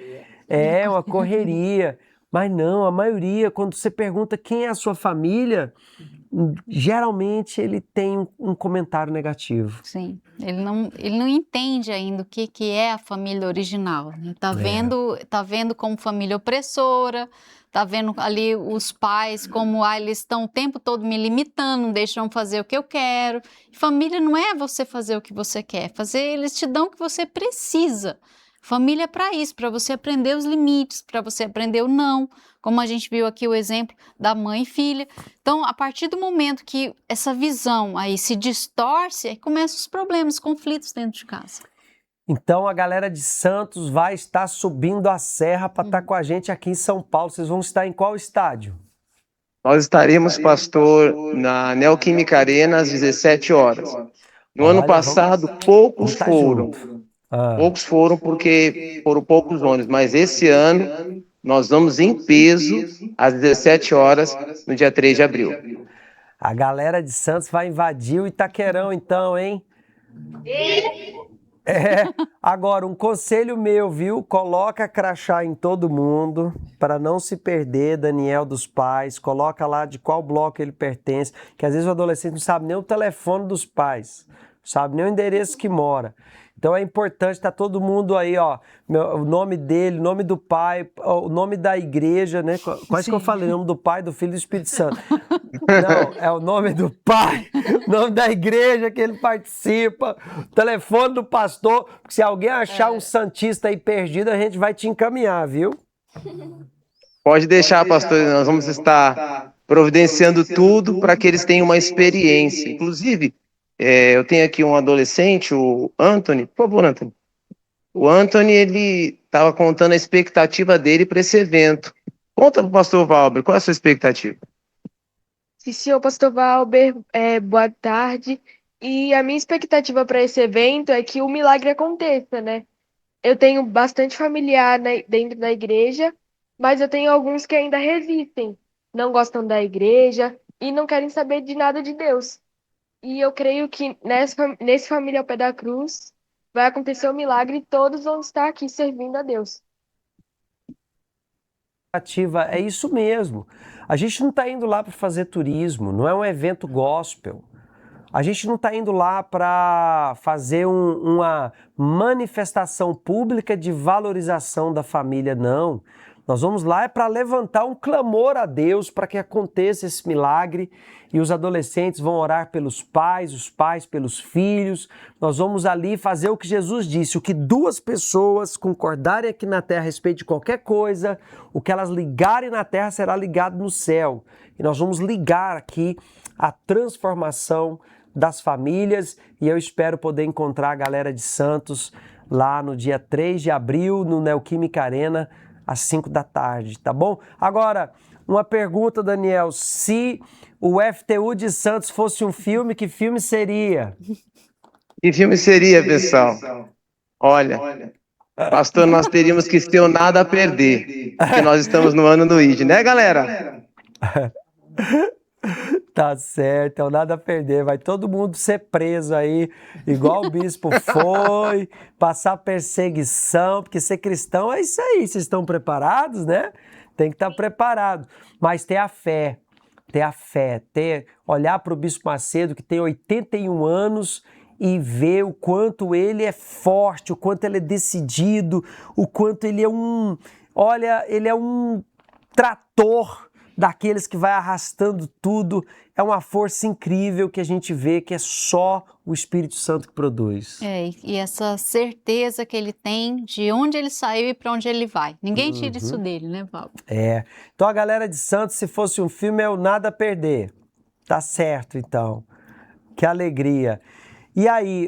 É uma correria. Mas não, a maioria, quando você pergunta quem é a sua família, geralmente ele tem um comentário negativo. Sim, ele não entende ainda o que é a família original. Né? Tá vendo como família opressora, tá vendo ali os pais como eles estão o tempo todo me limitando, não deixam fazer o que eu quero. Família não é você fazer o que você quer, eles te dão o que você precisa. Família é para isso, para você aprender os limites, para você aprender o não, como a gente viu aqui o exemplo da mãe e filha. Então, a partir do momento que essa visão aí se distorce, aí começam os problemas, os conflitos dentro de casa. Então a galera de Santos vai estar subindo a serra para estar com a gente aqui em São Paulo. Vocês vão estar em qual estádio? Nós estaremos, pastor, na Neoquímica Arena às 17 horas. No ano passado, poucos foram. Poucos foram porque foram poucos ônibus, mas esse ano nós vamos em peso às 17 horas no dia 3 de abril. A galera de Santos vai invadir o Itaquerão então, hein? Agora, um conselho meu, viu? Coloca crachá em todo mundo para não se perder, Daniel dos pais. Coloca lá de qual bloco ele pertence, que às vezes o adolescente não sabe nem o telefone dos pais, não sabe nem o endereço que mora. Então é importante estar todo mundo aí, ó, o nome dele, o nome do pai, o nome da igreja, né? Quase que eu falei, o nome do Pai, do Filho e do Espírito Santo. Não, é o nome do pai, o nome da igreja que ele participa, o telefone do pastor, porque se alguém achar um santista aí perdido, a gente vai te encaminhar, viu? Pode deixar, pastor, nós vamos estar providenciando tudo para que eles tenham uma experiência. Inclusive, eu tenho aqui um adolescente, o Anthony. Por favor, Anthony. O Anthony, ele estava contando a expectativa dele para esse evento. Conta para o pastor Valber, qual é a sua expectativa? Sim, senhor pastor Valber, boa tarde. E a minha expectativa para esse evento é que o milagre aconteça, né? Eu tenho bastante familiar dentro da igreja, mas eu tenho alguns que ainda resistem, não gostam da igreja e não querem saber de nada de Deus. E eu creio que nesse Família ao Pé da Cruz vai acontecer o milagre e todos vão estar aqui servindo a Deus. É isso mesmo. A gente não está indo lá para fazer turismo, não é um evento gospel. A gente não está indo lá para fazer uma manifestação pública de valorização da família, não. Nós vamos lá para levantar um clamor a Deus para que aconteça esse milagre e os adolescentes vão orar pelos pais, os pais pelos filhos. Nós vamos ali fazer o que Jesus disse, o que duas pessoas concordarem aqui na terra a respeito de qualquer coisa, o que elas ligarem na terra será ligado no céu. E nós vamos ligar aqui a transformação das famílias e eu espero poder encontrar a galera de Santos lá no dia 3 de abril no Neoquímica Arena, às 5 da tarde, tá bom? Agora, uma pergunta, Daniel, se o FTU de Santos fosse um filme, que filme seria? Que filme seria, pessoal? Olha, pastor, nós teríamos que ter o nada a perder, porque nós estamos no ano do ID, né, galera? Tá certo, é o nada a perder, vai todo mundo ser preso aí, igual o bispo foi, passar perseguição, porque ser cristão é isso aí, vocês estão preparados, né? Tem que estar preparado, mas ter a fé, olhar para o bispo Macedo, que tem 81 anos, e ver o quanto ele é forte, o quanto ele é decidido, o quanto ele é ele é um trator daqueles que vai arrastando tudo. É uma força incrível que a gente vê que é só o Espírito Santo que produz. E essa certeza que ele tem de onde ele saiu e para onde ele vai. Ninguém tira isso dele, né, Paulo? Então a galera de Santos, se fosse um filme, é o nada a perder. Tá certo, então. Que alegria. E aí,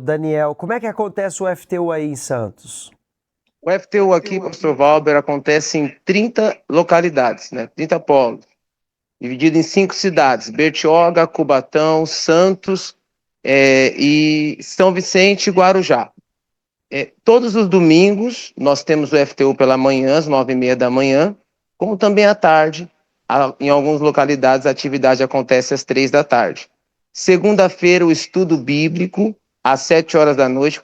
Daniel, como é que acontece o FTU aí em Santos? O FTU aqui, pastor Valber, acontece em 30 localidades, né? 30 polos, dividido em 5 cidades, Bertioga, Cubatão, Santos e São Vicente e Guarujá. Todos os domingos nós temos o FTU pela manhã, às 9h30 da manhã, como também à tarde. Em algumas localidades a atividade acontece às 3 da tarde. Segunda-feira o estudo bíblico, às 7 horas da noite,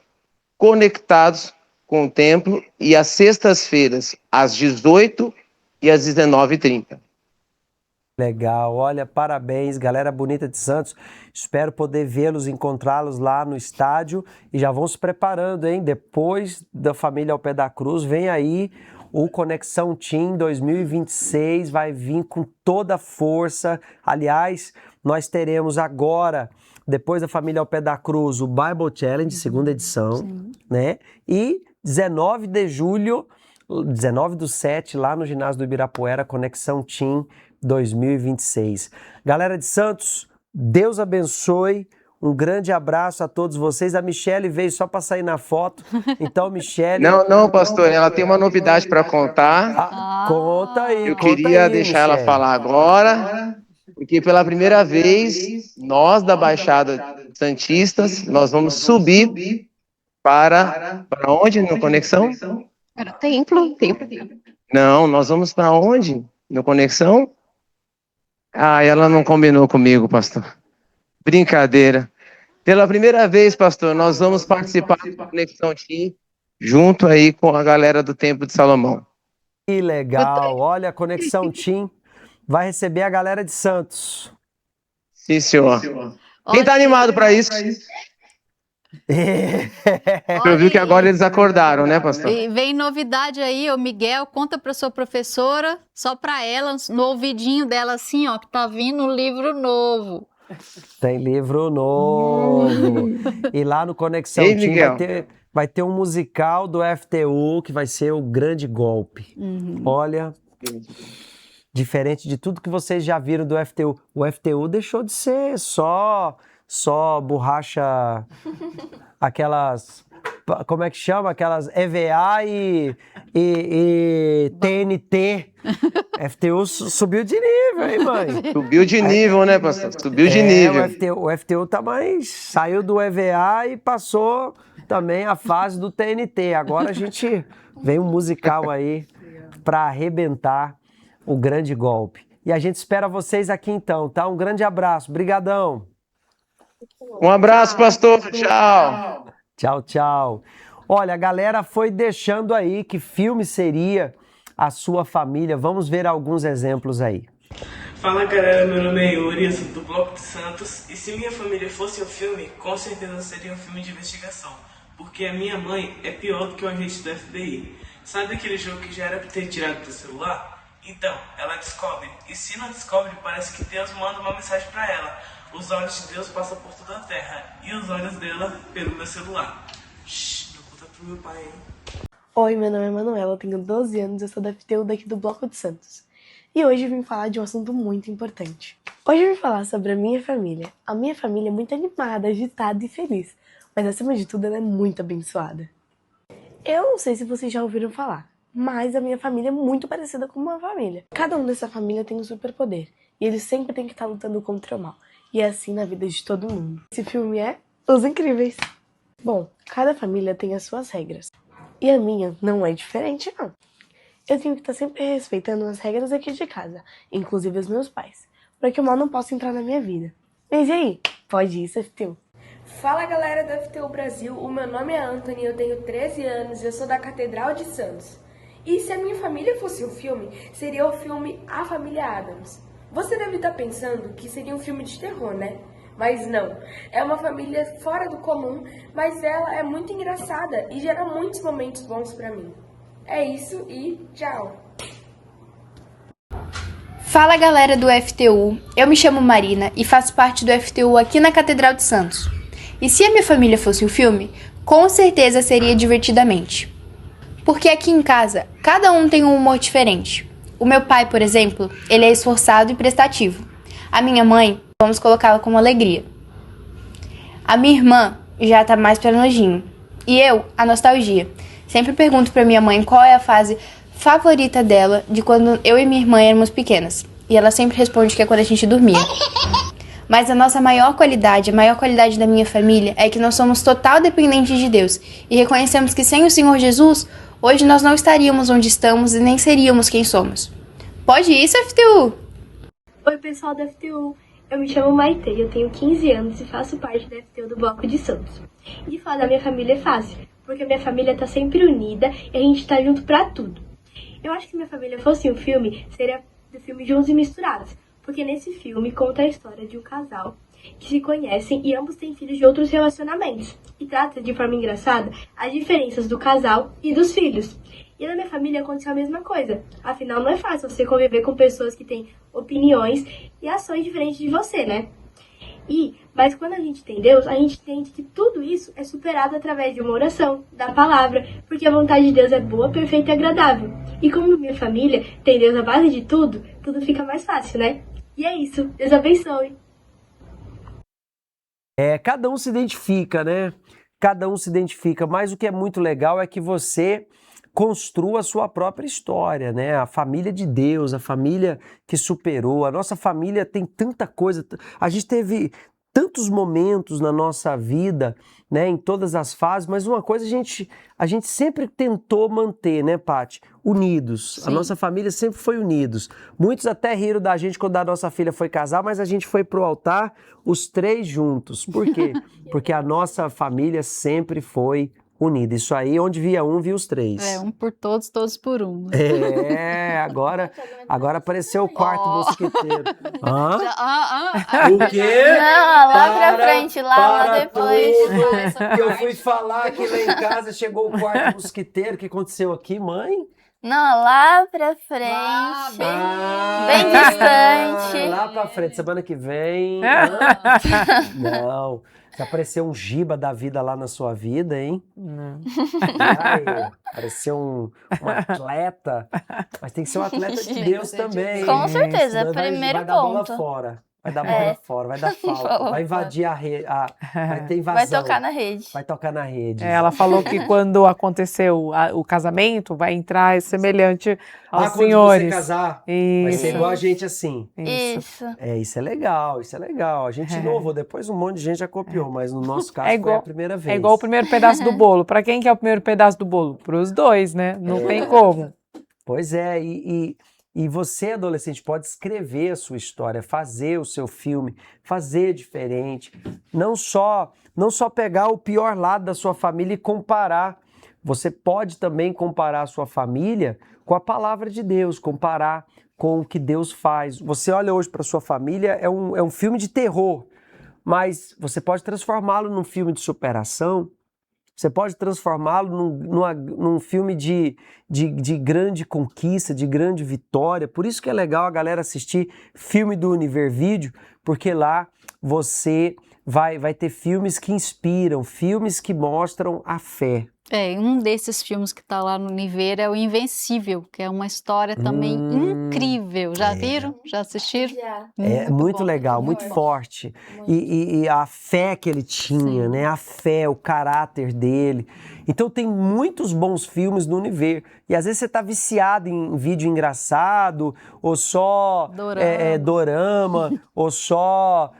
conectados com o templo, e às sextas-feiras, às 18h e às 19h30. Legal, olha, parabéns, galera bonita de Santos. Espero poder vê-los, encontrá-los lá no estádio e já vão se preparando, hein? Depois da Família ao Pé da Cruz, vem aí o Conexão Team 2026, vai vir com toda a força. Aliás, nós teremos agora, depois da Família ao Pé da Cruz, o Bible Challenge, segunda edição, né? E 19 de julho, 19/7, lá no ginásio do Ibirapuera, Conexão Team 2026. Galera de Santos, Deus abençoe, Um grande abraço a todos vocês. A Michele veio só para sair na foto. Então, Michele... Não, pastor, ela tem uma novidade para contar. Conta aí, Eu conta queria aí, deixar ela Michele. falar agora, porque pela primeira vez, nós da Baixada Santistas, nós vamos subir para onde no Conexão? Para o templo. Não, nós vamos para onde no Conexão? Ah, ela não combinou comigo, pastor. Brincadeira. Pela primeira vez, pastor, nós vamos participar da Conexão Team junto aí com a galera do Templo de Salomão. Que legal. Olha, a Conexão Team vai receber a galera de Santos. Sim, senhor. Quem tá animado para isso? Eu vi que agora eles acordaram, né, pastor? E vem novidade aí, ô Miguel, conta para sua professora, só para ela, no ouvidinho dela assim, ó, que tá vindo um livro novo. Tem livro novo. E lá no Conexão Ei, Team Miguel. vai ter um musical do FTU que vai ser o grande golpe. Olha, diferente de tudo que vocês já viram do FTU. O FTU deixou de ser só borracha, aquelas, como é que chama? Aquelas EVA e TNT. FTU subiu de nível, hein, mãe? Subiu de nível, né, pastor? Subiu de nível. O FTU tá saiu do EVA e passou também a fase do TNT. Agora a gente vem um musical aí para arrebentar o grande golpe. E a gente espera vocês aqui então, tá? Um grande abraço. Brigadão. Um abraço, pastor. Tchau. Tchau, tchau. Olha, a galera foi deixando aí que filme seria a sua família. Vamos ver alguns exemplos aí. Fala galera, meu nome é Yuri, eu sou do Bloco de Santos. E se minha família fosse um filme, com certeza seria um filme de investigação. Porque a minha mãe é pior do que o agente do FBI. Sabe aquele jogo que já era pra ter tirado do celular? Então, ela descobre. E se não descobre, parece que Deus manda uma mensagem pra ela. Os olhos de Deus passam por toda a terra. E os olhos dela pelo meu celular. Shhh, não conta pro meu pai, hein? Oi, meu nome é Manuela, eu tenho 12 anos e eu sou da FTU daqui do Bloco de Santos. E hoje eu vim falar de um assunto muito importante. Hoje eu vim falar sobre a minha família. A minha família é muito animada, agitada e feliz, mas acima de tudo ela é muito abençoada. Eu não sei se vocês já ouviram falar, mas a minha família é muito parecida com uma família. Cada um dessa família tem um superpoder e eles sempre têm que estar lutando contra o mal. E é assim na vida de todo mundo. Esse filme é Os Incríveis. Bom, cada família tem as suas regras. E a minha não é diferente, não. Eu tenho que estar sempre respeitando as regras aqui de casa, inclusive os meus pais, para que o mal não possa entrar na minha vida. Mas e aí? Pode ir, FTU. Fala galera do FTU Brasil, o meu nome é Anthony, eu tenho 13 anos e eu sou da Catedral de Santos. E se a minha família fosse um filme, seria o filme A Família Addams. Você deve estar pensando que seria um filme de terror, né? Mas não, é uma família fora do comum, mas ela é muito engraçada e gera muitos momentos bons pra mim. É isso e tchau! Fala galera do FTU, eu me chamo Marina e faço parte do FTU aqui na Catedral de Santos. E se a minha família fosse um filme, com certeza seria Divertidamente. Porque aqui em casa, cada um tem um humor diferente. O meu pai, por exemplo, ele é esforçado e prestativo. A minha mãe, vamos colocá-la como alegria. A minha irmã já tá mais pra nojinho. E eu, a nostalgia. Sempre pergunto pra minha mãe qual é a fase favorita dela de quando eu e minha irmã éramos pequenas. E ela sempre responde que é quando a gente dormia. Mas a nossa maior qualidade, a maior qualidade da minha família é que nós somos total dependentes de Deus. E reconhecemos que sem o Senhor Jesus, hoje nós não estaríamos onde estamos e nem seríamos quem somos. Pode isso, FTU? Oi pessoal da FTU, eu me chamo Maite, eu tenho 15 anos e faço parte da FTU do Bloco de Santos. E falar da minha família é fácil, porque a minha família tá sempre unida e a gente tá junto pra tudo. Eu acho que se minha família fosse um filme, seria do filme Juntos e Misturados, porque nesse filme conta a história de um casal que se conhecem e ambos têm filhos de outros relacionamentos. E trata de forma engraçada as diferenças do casal e dos filhos. E na minha família aconteceu a mesma coisa. Afinal, não é fácil você conviver com pessoas que têm opiniões e ações diferentes de você, né? Mas quando a gente tem Deus, a gente entende que tudo isso é superado através de uma oração, da palavra, porque a vontade de Deus é boa, perfeita e agradável. E como minha família tem Deus à base de tudo, tudo fica mais fácil, né? E é isso. Deus abençoe. Cada um se identifica, né? Cada um se identifica, mas o que é muito legal é que você construa a sua própria história, né? A família de Deus, a família que superou. A nossa família tem tanta coisa. A gente teve tantos momentos na nossa vida, né? Em todas as fases, mas uma coisa a gente sempre tentou manter, né, Paty? Unidos. Sim. A nossa família sempre foi unidos. Muitos até riram da gente quando a nossa filha foi casar, mas a gente foi pro altar os 3 juntos. Por quê? Porque a nossa família sempre foi unida. Isso aí, onde via um, via os 3. Um por todos, todos por um. Agora apareceu o quarto mosquiteiro. Hã? O quê? Não, lá pra frente, lá depois. Que eu fui falar que lá em casa chegou o quarto mosquiteiro. O que aconteceu aqui, mãe? Não, lá pra frente, bem distante. Lá pra frente, semana que vem. Não. Se apareceu um giba da vida lá na sua vida, hein? Não. Apareceu um atleta. Mas tem que ser um atleta de Deus também. Com certeza, Senão primeiro vai dar bola ponto. fora. Vai dar bola fora, vai dar falta, vai invadir a rede, vai ter invasão. Vai tocar na rede. Vai tocar na rede. Ela falou que quando aconteceu o casamento, vai entrar semelhante aos senhores. Quando você casar, vai ser igual a gente assim. Isso. Isso é legal, isso é legal. A gente inovou, depois um monte de gente já copiou, mas no nosso caso foi a primeira vez. É igual o primeiro pedaço do bolo. Para quem que é o primeiro pedaço do bolo? Para os dois, né? Não tem como. Pois é, e você, adolescente, pode escrever a sua história, fazer o seu filme, fazer diferente. Não só pegar o pior lado da sua família e comparar. Você pode também comparar a sua família com a palavra de Deus, comparar com o que Deus faz. Você olha hoje para sua família, é um filme de terror, mas você pode transformá-lo num filme de superação. Você pode transformá-lo num filme de grande conquista, de grande vitória. Por isso que é legal a galera assistir filme do Univer Vídeo, porque lá você vai ter filmes que inspiram, filmes que mostram a fé. Um desses filmes que tá lá no Univer é o Invencível, que é uma história também incrível. Já viram? Já assistiram? É muito legal, muito forte. E a fé que ele tinha, né? A fé, o caráter dele. Então tem muitos bons filmes no Univer. E às vezes você tá viciado em vídeo engraçado, ou só dorama, ou só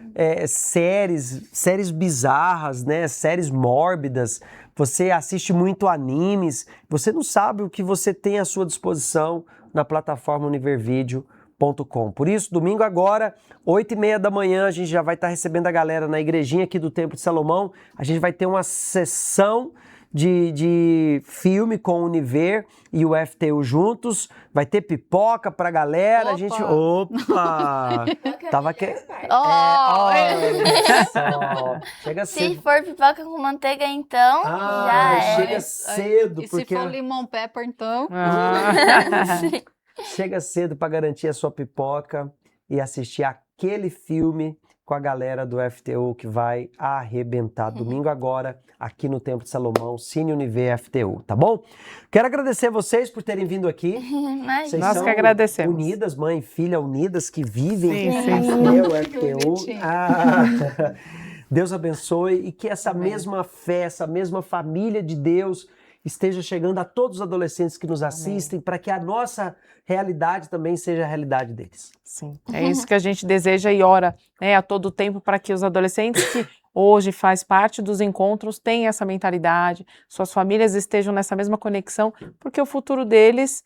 séries bizarras, né? Séries mórbidas. Você assiste muito animes, você não sabe o que você tem à sua disposição na plataforma univervideo.com. Por isso, domingo agora, 8h30 da manhã, a gente já vai estar recebendo a galera na igrejinha aqui do Templo de Salomão. A gente vai ter uma sessão de filme com o Univer e o FTU juntos. Vai ter pipoca pra galera. A gente. Opa! Tava que. Chega cedo. Se for pipoca com manteiga, então. Já chega cedo. E porque... se for limão pepper, então. Chega cedo para garantir a sua pipoca e assistir aquele filme com a galera do FTU que vai arrebentar domingo agora aqui no Templo de Salomão, Cine Univer FTU, tá bom? Quero agradecer vocês por terem vindo aqui. Vocês Nós são que agradecemos. Unidas, mãe e filha unidas que vivem Sim. o FTU. Deus abençoe e que essa mesma fé, essa mesma família de Deus esteja chegando a todos os adolescentes que nos assistem, para que a nossa realidade também seja a realidade deles. Sim, é isso que a gente deseja e ora, né, a todo tempo, para que os adolescentes que hoje faz parte dos encontros tenham essa mentalidade, suas famílias estejam nessa mesma conexão, porque o futuro deles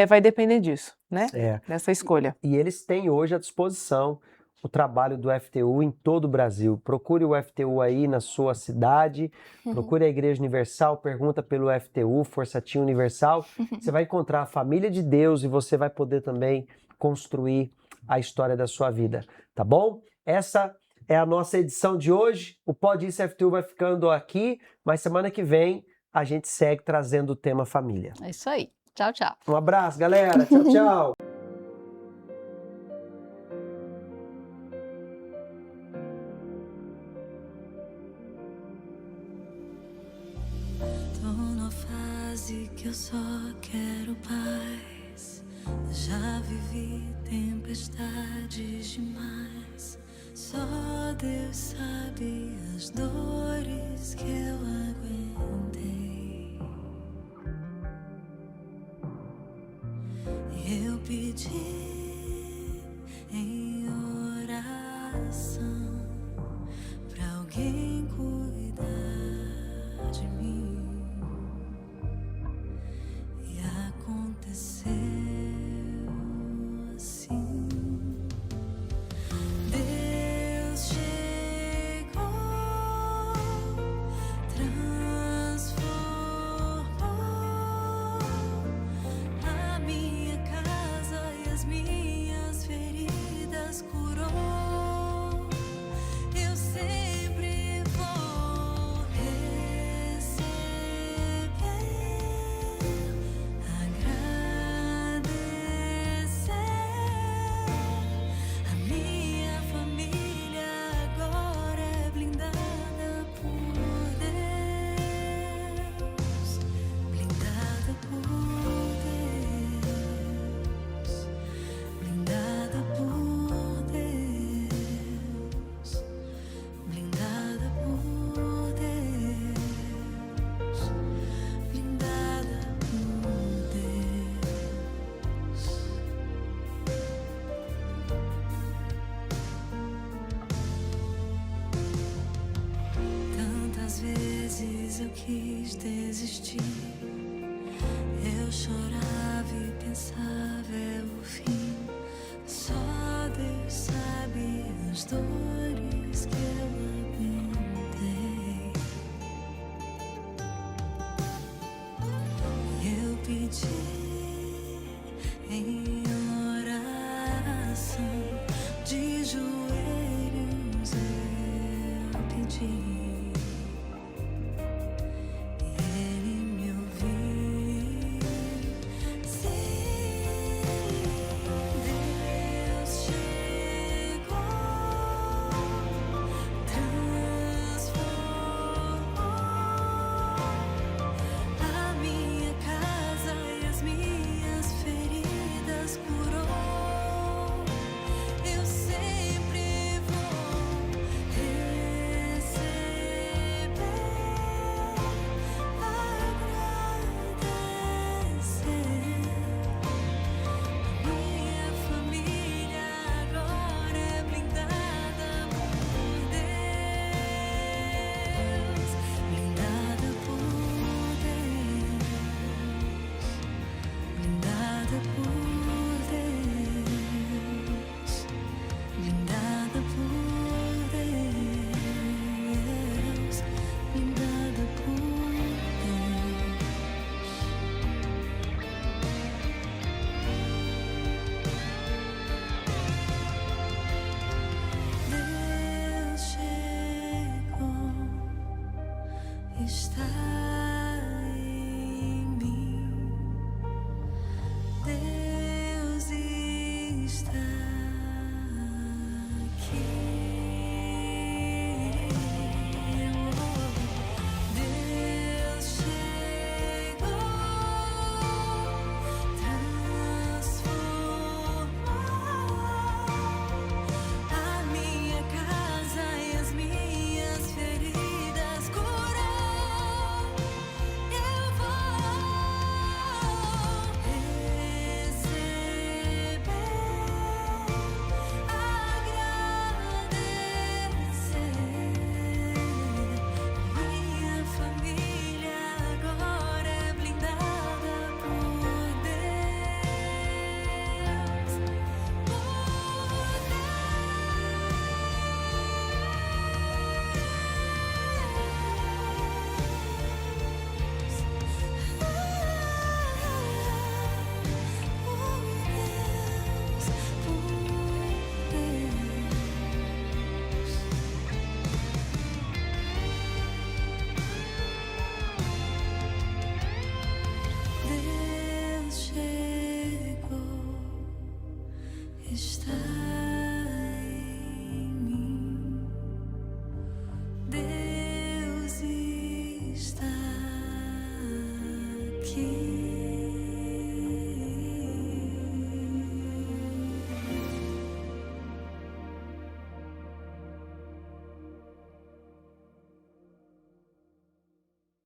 vai depender disso, né? Dessa escolha. E eles têm hoje à disposição o trabalho do FTU em todo o Brasil. Procure o FTU aí na sua cidade, procure a Igreja Universal, pergunta pelo FTU, Força Team Universal. Você vai encontrar a família de Deus e você vai poder também construir a história da sua vida, tá bom? Essa é a nossa edição de hoje. O Pode Isso FTU vai ficando aqui, mas semana que vem a gente segue trazendo o tema família. É isso aí. Tchau, tchau. Um abraço, galera. Tchau, tchau. Que eu só quero paz. Já vivi tempestades demais. Só Deus sabe as dores que eu aguentei. Eu pedi em oração pra alguém cuidar de mim, e aconteceu assim. Deus chegou, transformou a minha casa e as minhas feridas curou. Eu sempre vou receber, agradecer. A minha família agora é blindada por Deus, blindada por Deus, blindada por Deus, blindada por Deus, blindada por Deus. Tantas vezes eu quis desistir, eu chorava e pensava é o fim. Só Deus sabe as dores que eu aguentei. Eu pedi em oração, de joelhos eu pedi. Ele me ouviu. Sim, Deus chegou, transformou a minha casa e as minhas feridas curou. Eu sempre vou receber, agradecer. Minha família agora é blindada por Deus, blindada por Deus, blindada por Deus, blindada por Deus, blindada por Deus chegou, está em mim. Deus está aqui. Deus chegou, transformou a minha casa e as minhas feridas curou. Eu vou receber, agradecer. Minha família agora é blindada por Deus, Deus chegou, está em mim. Deus está aqui.